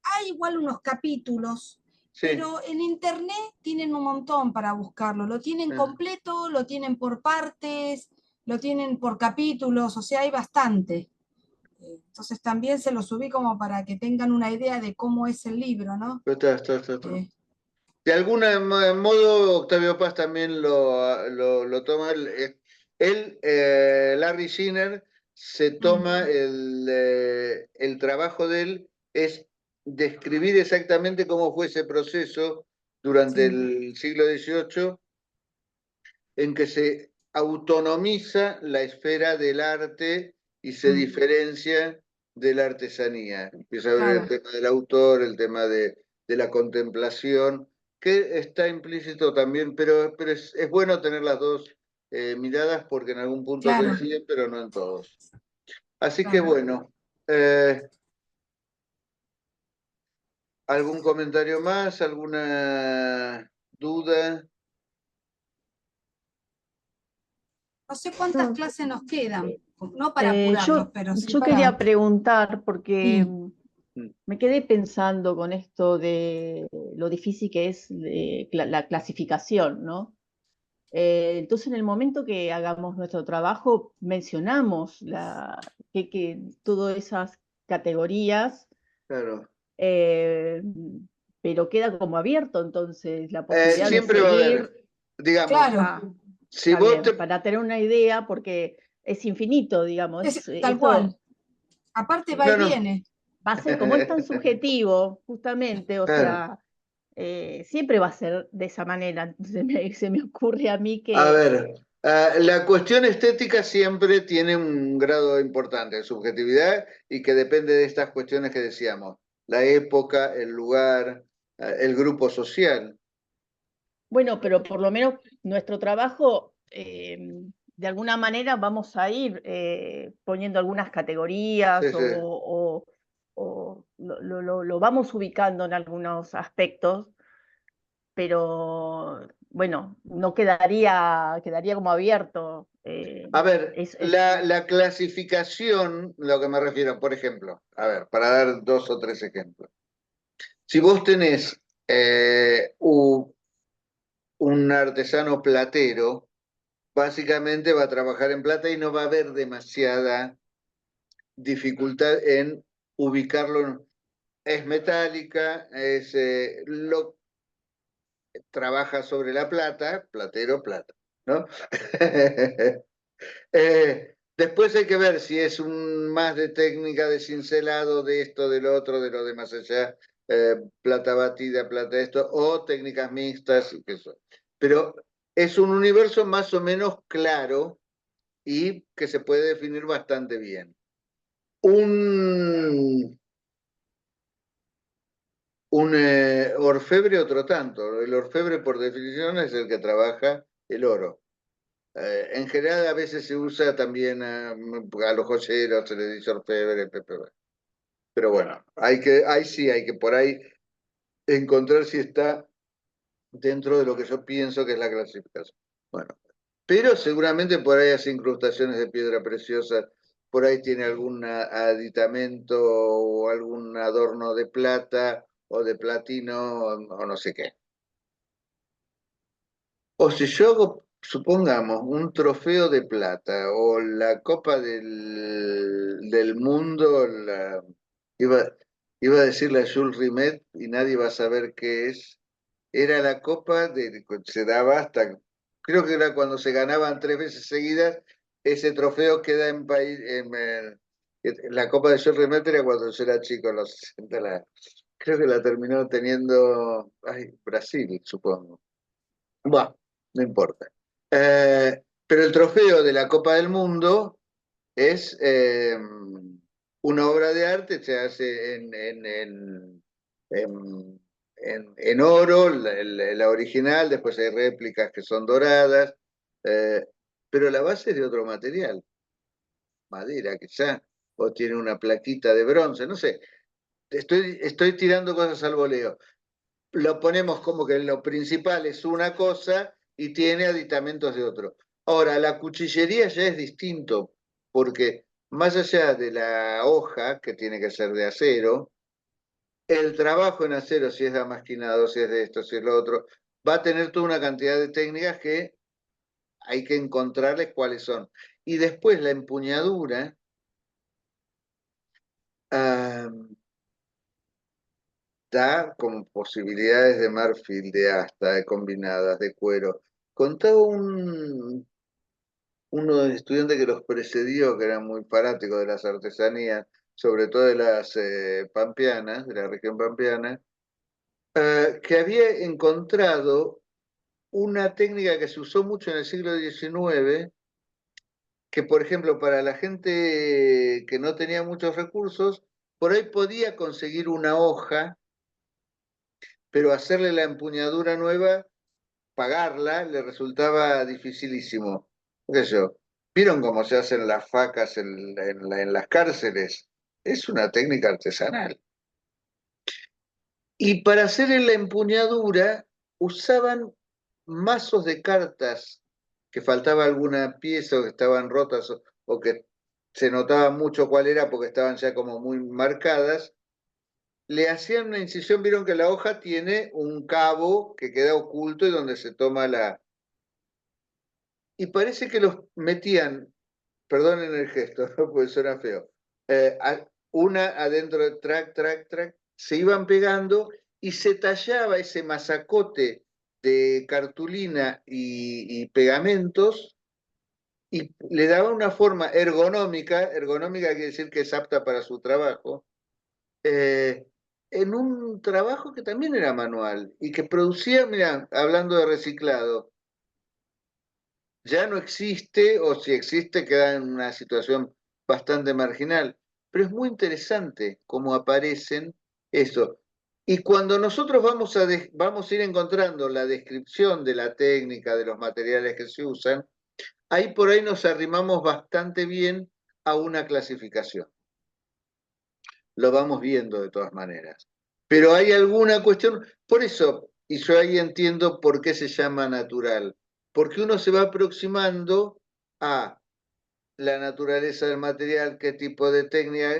Hay igual unos capítulos, sí. pero en internet tienen un montón para buscarlo. Lo tienen completo, lo tienen por partes, lo tienen por capítulos, o sea, hay bastante. Entonces también se lo subí como para que tengan una idea de cómo es el libro, ¿no? Está. De algún modo, Octavio Paz también lo toma. Larry Skinner, se toma el trabajo de él, es describir exactamente cómo fue ese proceso durante el siglo XVIII, en que se autonomiza la esfera del arte y se diferencia de la artesanía. Empieza a ver el tema del autor, el tema de la contemplación, que está implícito también, pero es bueno tener las dos miradas porque en algún punto coinciden, pero no en todos. Así que bueno, ¿algún comentario más? ¿Alguna duda? No sé cuántas clases nos quedan, no para apurarlos, pero sí yo para... quería preguntar, porque Sí. me quedé pensando con esto de lo difícil que es la clasificación, ¿no? Entonces, en el momento que hagamos nuestro trabajo, mencionamos que todas esas categorías, Claro. pero queda como abierto entonces la posibilidad de Siempre va a haber, seguir. digamos, si Está vos bien, para tener una idea, porque es infinito, digamos. Tal cual. Aparte va y viene. Va a ser, como es tan subjetivo, justamente, o sea, siempre va a ser de esa manera. Entonces se me ocurre a mí A que... ver, la cuestión estética siempre tiene un grado importante de subjetividad y que depende de estas cuestiones que decíamos, la época, el lugar, el grupo social. Bueno, pero por lo menos nuestro trabajo, de alguna manera vamos a ir poniendo algunas categorías Sí, sí. lo vamos ubicando en algunos aspectos, pero bueno, no quedaría como abierto. A ver, la clasificación, lo que me refiero, por ejemplo, a ver, para dar 2 o 3 ejemplos. Si vos tenés un artesano platero, básicamente va a trabajar en plata y no va a haber demasiada dificultad en ubicarlo. Es metálica, trabaja sobre la plata, platero, plata, ¿no? Después hay que ver si es más de técnica de cincelado, de esto, del otro, de lo de más allá, plata batida, plata esto, o técnicas mixtas, pero es un universo más o menos claro y que se puede definir bastante bien. Un orfebre otro tanto. El orfebre por definición es el que trabaja el oro. En general a veces se usa también a los joyeros, se le dice orfebre, pero bueno, ahí sí hay que por ahí encontrar si está dentro de lo que yo pienso que es la clasificación. Bueno, pero seguramente por ahí hace incrustaciones de piedra preciosa, por ahí tiene algún aditamento o algún adorno de plata o de platino o no sé qué. O si yo hago, supongamos, un trofeo de plata o la Copa del Mundo, iba, iba a decir la Jules Rimet y nadie va a saber qué es. Era la Copa se daba hasta, creo que era cuando se ganaban 3 veces seguidas, ese trofeo queda en país, la Copa de Jules Rimet era cuando yo era chico, en los 60, creo que la terminó teniendo Brasil, supongo. Bueno, no importa. Pero el trofeo de la Copa del Mundo es una obra de arte, se hace en oro, la original, después hay réplicas que son doradas, pero la base es de otro material, madera quizá, o tiene una plaquita de bronce, no sé. Estoy tirando cosas al voleo. Lo ponemos como que lo principal es una cosa y tiene aditamentos de otro. Ahora, la cuchillería ya es distinto, porque más allá de la hoja, que tiene que ser de acero, el trabajo en acero, si es damasquinado, si es de esto, si es lo otro, va a tener toda una cantidad de técnicas que hay que encontrarles cuáles son. Y después la empuñadura, ah, da como posibilidades de marfil, de asta, de combinadas, de cuero. Contaba uno de los estudiantes que los precedió, que era muy fanático de las artesanías, sobre todo de las pampeanas, de la región pampeana, que había encontrado una técnica que se usó mucho en el siglo XIX, que por ejemplo para la gente que no tenía muchos recursos, por ahí podía conseguir una hoja, pero hacerle la empuñadura nueva, pagarla, le resultaba dificilísimo. ¿Qué sé yo? ¿Vieron cómo se hacen las facas en las cárceles? Es una técnica artesanal. Y para hacer la empuñadura usaban mazos de cartas que faltaba alguna pieza o que estaban rotas o que se notaba mucho cuál era porque estaban ya como muy marcadas. Le hacían una incisión, vieron que la hoja tiene un cabo que queda oculto y donde se toma y parece que los metían, perdonen el gesto, ¿no? Porque suena feo, una adentro de track, track, track, se iban pegando y se tallaba ese masacote de cartulina y pegamentos y le daba una forma ergonómica quiere decir que es apta para su trabajo, eh, en un trabajo que también era manual y que producía, mira, hablando de reciclado, ya no existe, o si existe queda en una situación bastante marginal, pero es muy interesante cómo aparecen eso. Y cuando nosotros vamos a ir encontrando la descripción de la técnica, de los materiales que se usan, ahí por ahí nos arrimamos bastante bien a una clasificación. lo vamos viendo de todas maneras. Pero hay alguna cuestión, por eso, y yo ahí entiendo por qué se llama natural, porque uno se va aproximando a la naturaleza del material, qué tipo de técnica,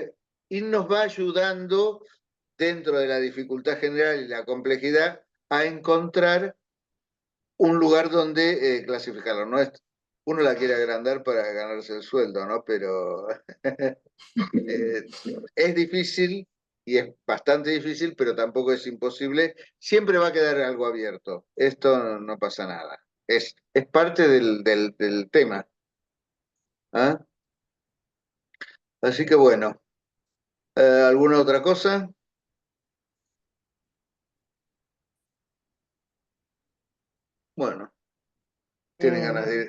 y nos va ayudando dentro de la dificultad general y la complejidad a encontrar un lugar donde clasificarlo. No es, uno la quiere agrandar para ganarse el sueldo, ¿no? Pero es difícil y es bastante difícil, pero tampoco es imposible. Siempre va a quedar algo abierto. Esto no pasa nada. Es parte del tema. ¿Ah? Así que bueno, ¿alguna otra cosa? Bueno, ¿Cómo, tienen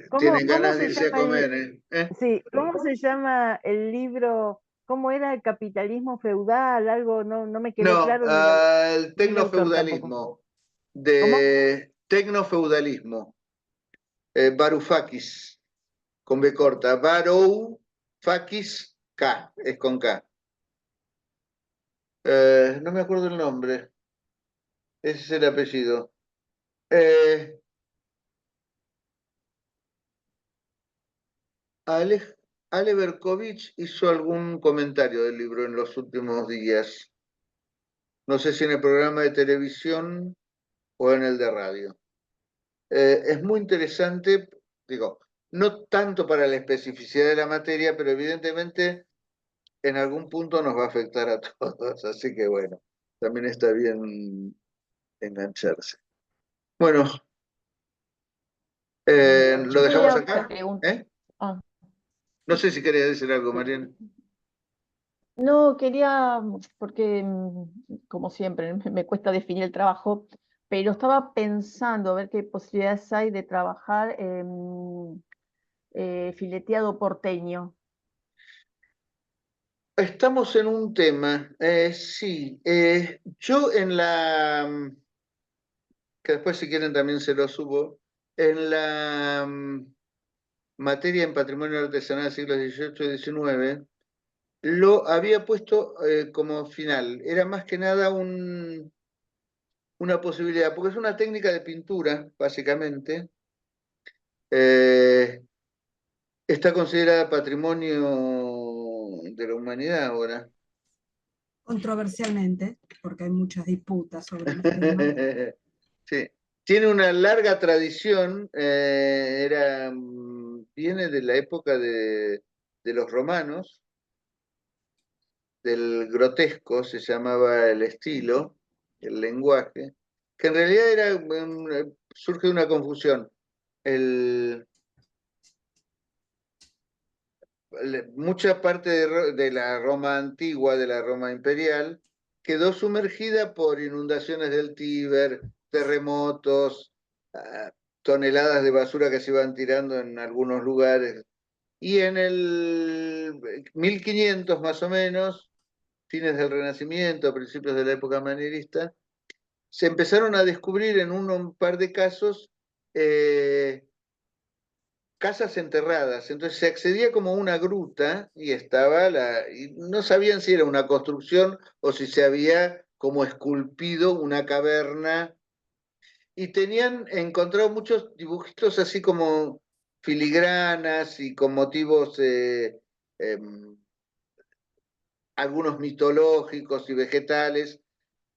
cómo ganas de se irse a llama comer, ¿eh? ¿Eh? sí, cómo se llama el libro? ¿Cómo era el capitalismo feudal? Algo no me quedó No, claro el ni el autor tampoco. tecnofeudalismo, ¿Cómo? de tecnofeudalismo, Varoufakis, con B corta, Varoufakis, K, es con K. No me acuerdo el nombre, ese es el apellido. Eh, Ale, Ale Berkovich hizo algún comentario del libro en los últimos días. No sé si en el programa de televisión o en el de radio. Es muy interesante, digo, no tanto para la especificidad de la materia, pero evidentemente en algún punto nos va a afectar a todos, así que bueno, también está bien engancharse. Bueno, lo Yo dejamos quería acá, preguntar. ¿eh? No sé si quería decir algo, Mariana. No, quería, porque como siempre, me cuesta definir el trabajo, pero estaba pensando a ver qué posibilidades hay de trabajar fileteado porteño. Estamos en un tema, sí, yo en que después si quieren también se lo subo, en la materia en patrimonio artesanal del siglo XVIII y XIX, lo había puesto como final. Era más que nada una posibilidad, porque es una técnica de pintura, básicamente. Eh, Está considerada patrimonio de la humanidad ahora. Controversialmente, porque hay muchas disputas sobre el tema. Sí. Tiene una larga tradición, viene de la época de los romanos, del grotesco, se llamaba el estilo, el lenguaje, que en realidad surge de una confusión. Mucha parte de la Roma antigua, de la Roma imperial, quedó sumergida por inundaciones del Tíber, terremotos, ah, toneladas de basura que se iban tirando en algunos lugares. Y en el 1500 más o menos, fines del Renacimiento, principios de la época manierista, se empezaron a descubrir en un par de casos casas enterradas. Entonces se accedía como a una gruta y y no sabían si era una construcción o si se había como esculpido una caverna. Y tenían encontrado muchos dibujitos así como filigranas y con motivos em, algunos mitológicos y vegetales,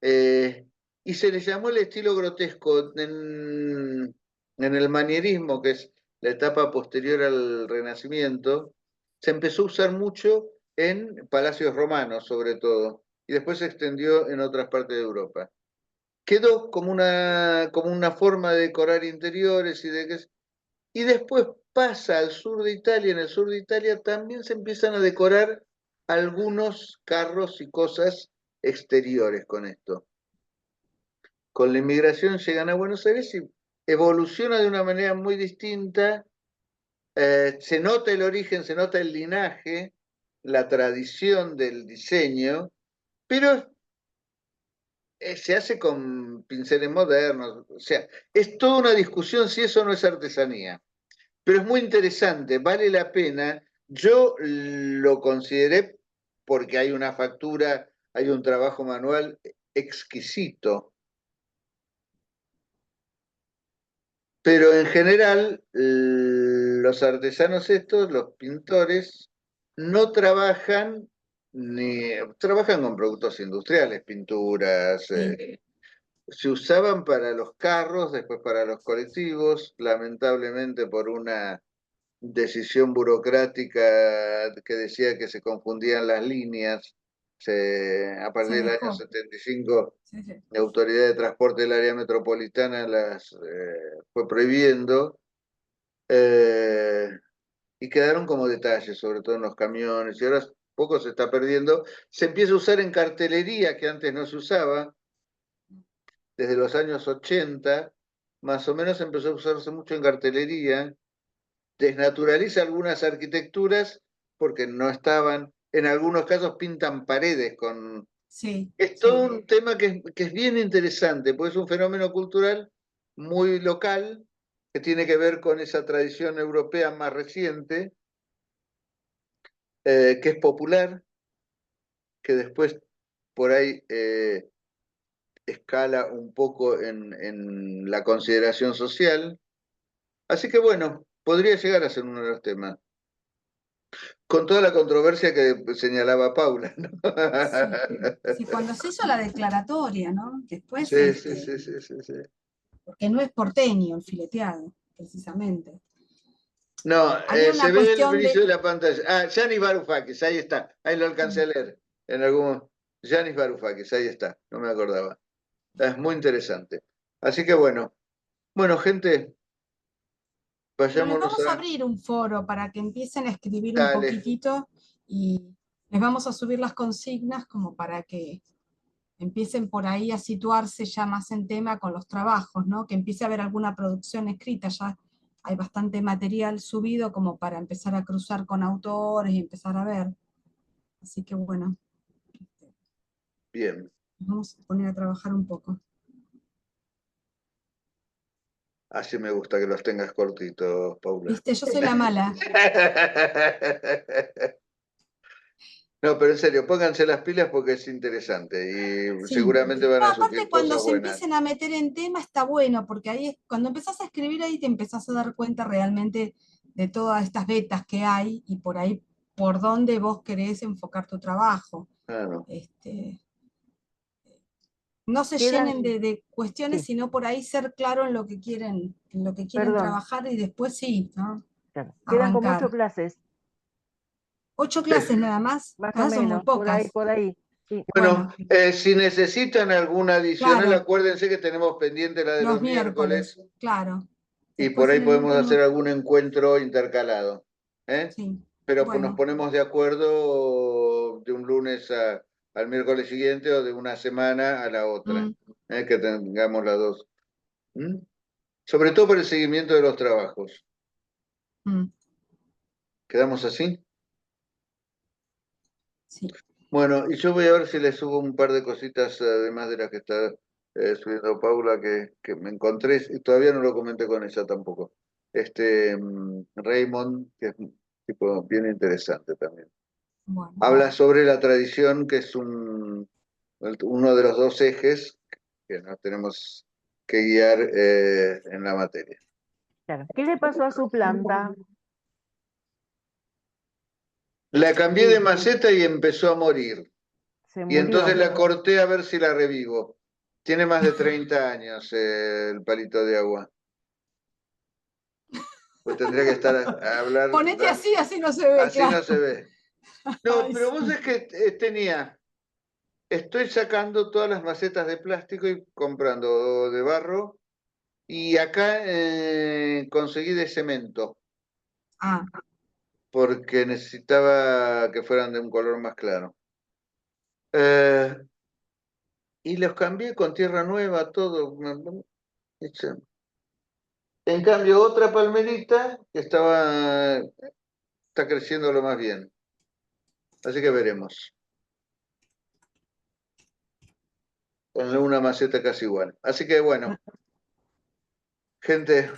y se le llamó el estilo grotesco en el manierismo, que es la etapa posterior al Renacimiento, se empezó a usar mucho en palacios romanos, sobre todo, y después se extendió en otras partes de Europa. Quedó como una forma de decorar interiores y después pasa al sur de Italia. En el sur de Italia también se empiezan a decorar algunos carros y cosas exteriores con esto. Con la inmigración llegan a Buenos Aires y evoluciona de una manera muy distinta. Se nota el origen, se nota el linaje, la tradición del diseño, pero se hace con pinceles modernos. O sea, es toda una discusión si eso no es artesanía. Pero es muy interesante, vale la pena. Yo lo consideré porque hay una factura hay un trabajo manual exquisito. Pero en general, los artesanos estos, los pintores, no trabajan trabajan con productos industriales, pinturas, Sí. se usaban para los carros, después para los colectivos, lamentablemente por una decisión burocrática que decía que se confundían las líneas, a partir Se del año dejó. 75 Sí, sí. la Autoridad de Transporte del Área Metropolitana las fue prohibiendo, y quedaron como detalles, sobre todo en los camiones, y ahora poco se está perdiendo. Se empieza a usar en cartelería, que antes no se usaba, desde los años 80, más o menos empezó a usarse mucho en cartelería, desnaturaliza algunas arquitecturas porque no estaban, en algunos casos pintan paredes con... Sí, Es sí. todo un tema que es bien interesante, porque es un fenómeno cultural muy local, que tiene que ver con esa tradición europea más reciente, que es popular, que después por ahí escala un poco en la consideración social. Así que bueno, podría llegar a ser uno de los temas. Con toda la controversia que señalaba Paula, ¿no? Sí. Sí, cuando se hizo la declaratoria, ¿no? Después, Sí, sí, sí, sí, sí, sí. porque no es porteño el fileteado, precisamente. No, Había se una ve el cuestión brillo de de... la pantalla. Ah, Yanis Varoufakis, ahí está. Ahí lo alcancé a leer. En algún... Yanis Varoufakis, ahí está. No me acordaba. Es muy interesante. Así que bueno. Bueno, gente, Pero les vayámonos vamos a a... abrir un foro para que empiecen a escribir un Dale. poquitito y les vamos a subir las consignas como para que empiecen por ahí a situarse ya más en tema con los trabajos, ¿no? Que empiece a haber alguna producción escrita, ya hay bastante material subido como para empezar a cruzar con autores y empezar a ver. Así que bueno, Bien. nos vamos a poner a trabajar un poco. Así me gusta que los tengas cortitos, Paula. Viste, yo soy la mala. No, pero en serio, pónganse las pilas porque es interesante y Sí. seguramente van No, a aparte surgir cuando cosas se buenas. empiecen a meter en tema está bueno, porque ahí cuando empezás a escribir ahí te empezás a dar cuenta realmente de todas estas vetas que hay y por ahí por dónde vos querés enfocar tu trabajo. Claro. No se Quedan, llenen de cuestiones, sí, sino por ahí ser claro en lo que quieren perdón, trabajar y después sí, ¿no? claro. Quedan como 8 Arrancar. clases, 8 clases nada más. más o Ah, son muy menos, por ahí, pocas. por ahí. Sí, Bueno, Bueno, si necesitan alguna adicional, claro, acuérdense que tenemos pendiente la de los los miércoles miércoles, claro. y por Después ahí en el podemos hacer último, algún encuentro intercalado. ¿Eh? sí. Pero pues nos Bueno, ponemos de acuerdo de un lunes al miércoles siguiente o de una semana a la otra, mm, que tengamos las dos. ¿Mm? Sobre todo por el seguimiento de los trabajos. mm, ¿Quedamos así? sí. Bueno, y yo voy a ver si le subo un par de cositas, además de las que está subiendo Paula, que me encontré, y todavía no lo comenté con ella tampoco. Raymond, que es un tipo bien interesante también. Bueno, Habla sobre la tradición, que es uno de los dos ejes que nos tenemos que guiar en la materia. claro. ¿Qué le pasó a su planta? La cambié de maceta y empezó a morir. Se Y entonces murió. la corté a ver si la revivo. Tiene más de 30 años el palito de agua. Pues tendría que estar a hablar. ponete así, así no se ve, Así claro. no se ve. No, Ay, pero vos sí. es que estoy sacando todas las macetas de plástico y comprando de barro. Y acá conseguí de cemento, Ah, porque necesitaba que fueran de un color más claro. Eh, y los cambié con tierra nueva, todo. En cambio, otra palmerita que está creciendo lo más bien. Así que veremos. Con una maceta casi igual. Así que bueno, gente,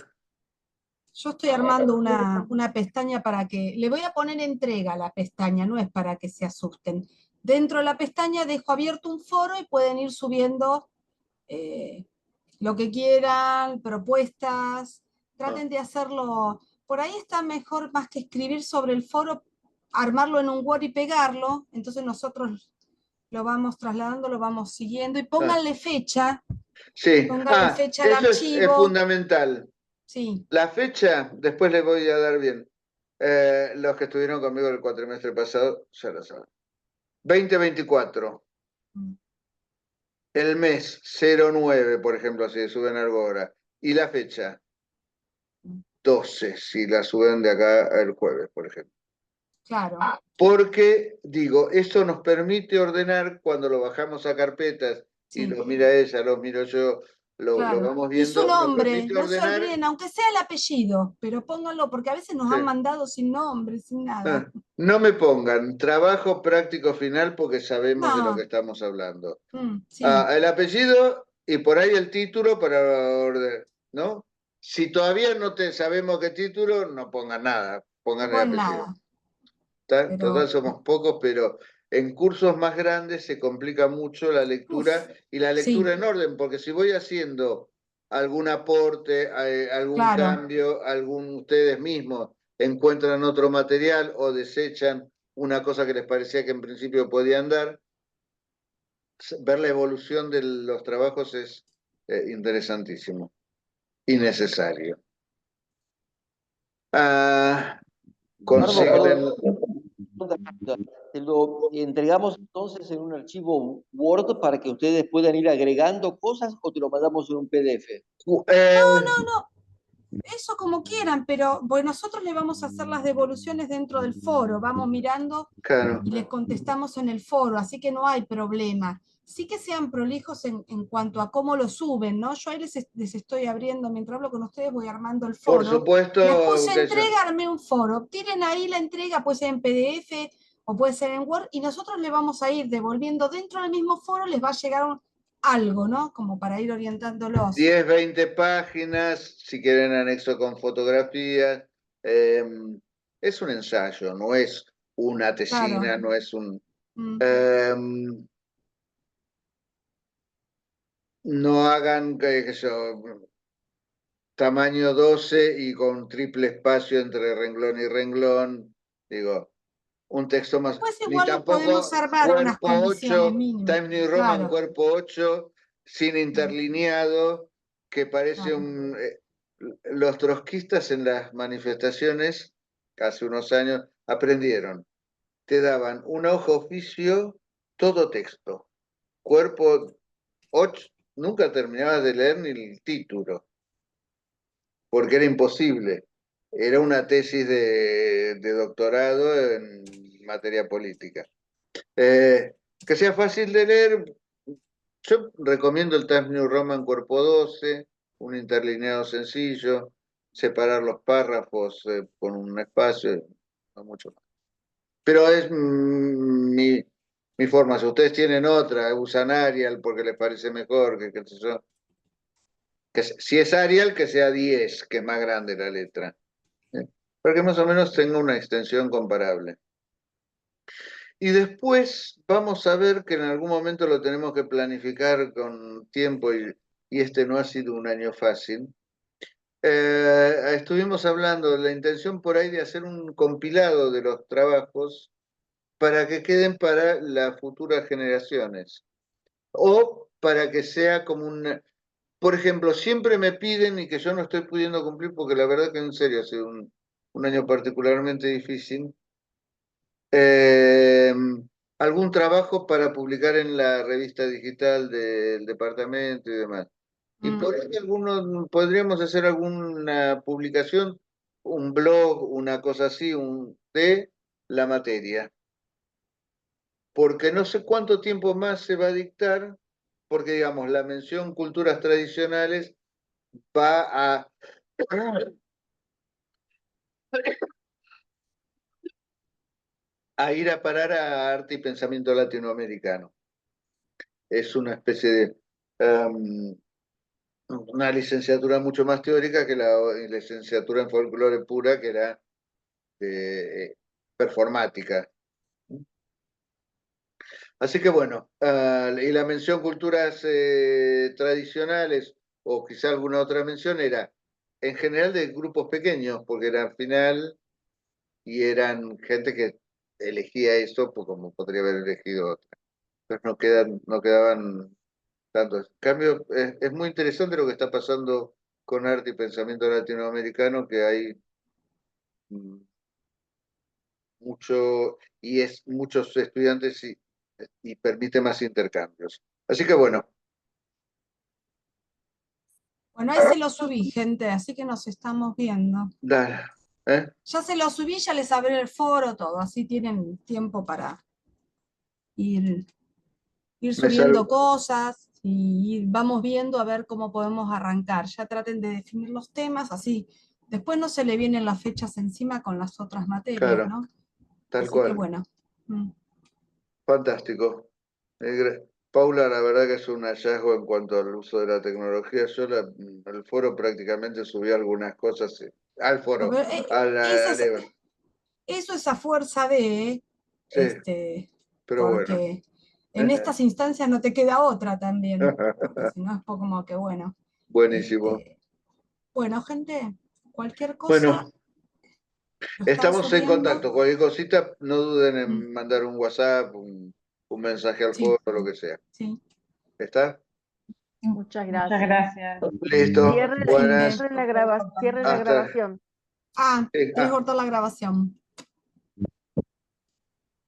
yo estoy armando una pestaña para que, le voy a poner entrega a la pestaña, no es para que se asusten. dentro de la pestaña dejo abierto un foro y pueden ir subiendo lo que quieran, propuestas, traten de hacerlo. Por ahí está mejor, más que escribir sobre el foro, armarlo en un Word y pegarlo, entonces nosotros lo vamos trasladando, lo vamos siguiendo, y pónganle fecha, Sí, pónganle fecha al eso es archivo. fundamental. Sí, La fecha, después les voy a dar bien. Los que estuvieron conmigo el cuatrimestre pasado ya lo saben. 2024. El mes 09, por ejemplo, si suben algo ahora. Y la fecha 12, si la suben de acá el jueves, por ejemplo. claro. Porque, digo, eso nos permite ordenar cuando lo bajamos a carpetas y Sí, lo mira ella, lo miro yo, lo claro. vamos Y su viendo, nos nombre, permite no se ordenar. olviden, aunque sea el apellido, pero pónganlo, porque a veces nos han Sí. mandado sin nombre, sin nada. No me pongan trabajo práctico final porque sabemos de lo que No, estamos hablando. sí, El apellido y por ahí el título para ordenar, ¿no? Si todavía no te sabemos qué título, no pongan nada, pongan no el ponen apellido. nada. Total, Pero somos pocos, pero en cursos más grandes se complica mucho la lectura y la lectura sí, en orden, porque si voy haciendo algún aporte, algún claro. cambio, ustedes mismos encuentran otro material o desechan una cosa que les parecía que en principio podían dar, ver la evolución de los trabajos es interesantísimo y necesario. Guillermo, Consignen. perdón, te lo entregamos entonces en un archivo Word para que ustedes puedan ir agregando cosas o te lo mandamos en un PDF. No, eso como quieran, pero bueno, nosotros le vamos a hacer las devoluciones dentro del foro, vamos mirando Claro. y les contestamos en el foro, así que no hay problema. Sí que sean prolijos en cuanto a cómo lo suben, ¿no? Yo ahí les estoy abriendo, mientras hablo con ustedes voy armando el Por foro. supuesto Les puse que eso. entrega, armé un foro. Tienen ahí la entrega, puede ser en PDF o puede ser en Word, y nosotros le vamos a ir devolviendo dentro del mismo foro, les va a llegar algo, ¿no? Como para ir orientándolos. 10, 20 páginas, si quieren anexo con fotografías. Es un ensayo, no es una tesina, Claro. no es un... Mm. No hagan, qué sé yo, tamaño 12 y con triple espacio entre renglón y renglón. Digo, un texto más... Después Ni igual lo podemos tampoco armar unas cuerpo condiciones 8, mínimas. Times New Roman Claro, cuerpo 8, sin interlineado, que parece claro. un... los trotskistas en las manifestaciones, hace unos años, aprendieron. Te daban un hoja oficio, todo texto. Cuerpo 8, nunca terminabas de leer ni el título, porque era imposible. Era una tesis de doctorado en materia política. Que sea fácil de leer, yo recomiendo el Times New Roman Cuerpo 12, un interlineado sencillo, separar los párrafos con un espacio, no mucho más. Pero es mi forma. Si ustedes tienen otra, usan Arial porque les parece mejor, que qué sé yo. Si es Arial, que sea 10, que es más grande la letra. Para que más o menos tenga una extensión comparable. Y después vamos a ver que en algún momento lo tenemos que planificar con tiempo y este no ha sido un año fácil. Estuvimos hablando de la intención por ahí de hacer un compilado de los trabajos para que queden para las futuras generaciones o para que sea como un... Por ejemplo, siempre me piden y que yo no estoy pudiendo cumplir porque la verdad que en serio ha sido un año particularmente difícil. Eh, Algún trabajo para publicar en la revista digital del departamento y demás. Y Mm. por ahí podríamos hacer alguna publicación, un blog, una cosa así, de la materia. Porque no sé cuánto tiempo más se va a dictar, porque digamos, la mención culturas tradicionales va a ir a parar a arte y pensamiento latinoamericano. Es una especie de una licenciatura mucho más teórica que la licenciatura en folclore pura, que era performática. Así que bueno, y la mención culturas tradicionales, o quizá alguna otra mención, era en general de grupos pequeños, porque era al final y eran gente que elegía eso pues, como podría haber elegido otra. Entonces no quedaban tantos. En cambio, es muy interesante lo que está pasando con arte y pensamiento latinoamericano, que hay mm, mucho, y es muchos estudiantes y permite más intercambios. Así que bueno, Bueno, ahí se lo subí, gente, así que nos estamos viendo. dale, ¿eh? Ya se lo subí, ya les abrí el foro, todo, así tienen tiempo para ir Me subiendo salgo. cosas y vamos viendo a ver cómo podemos arrancar. Ya traten de definir los temas, así después no se le vienen las fechas encima con las otras materias, Claro, ¿no? tal Así que cual. bueno. Fantástico. Paula, la verdad que es un hallazgo en cuanto al uso de la tecnología. Yo el foro prácticamente subí algunas cosas al foro, Porque, al Ever. eso es a fuerza de, Sí, pero bueno. porque en estas instancias no te queda otra también, porque si no es como que bueno. Buenísimo. Bueno, gente, cualquier cosa Bueno, lo están estamos en subiendo. contacto. Cualquier cosita, no duden Mm, en mandar un WhatsApp, un mensaje al Sí, foro, lo que sea. sí. ¿Está? Muchas Muchas gracias. gracias. Listo. Fin de. Buenas. Cierre la Hasta. grabación. Ah, Sí, tenés que cortar la grabación.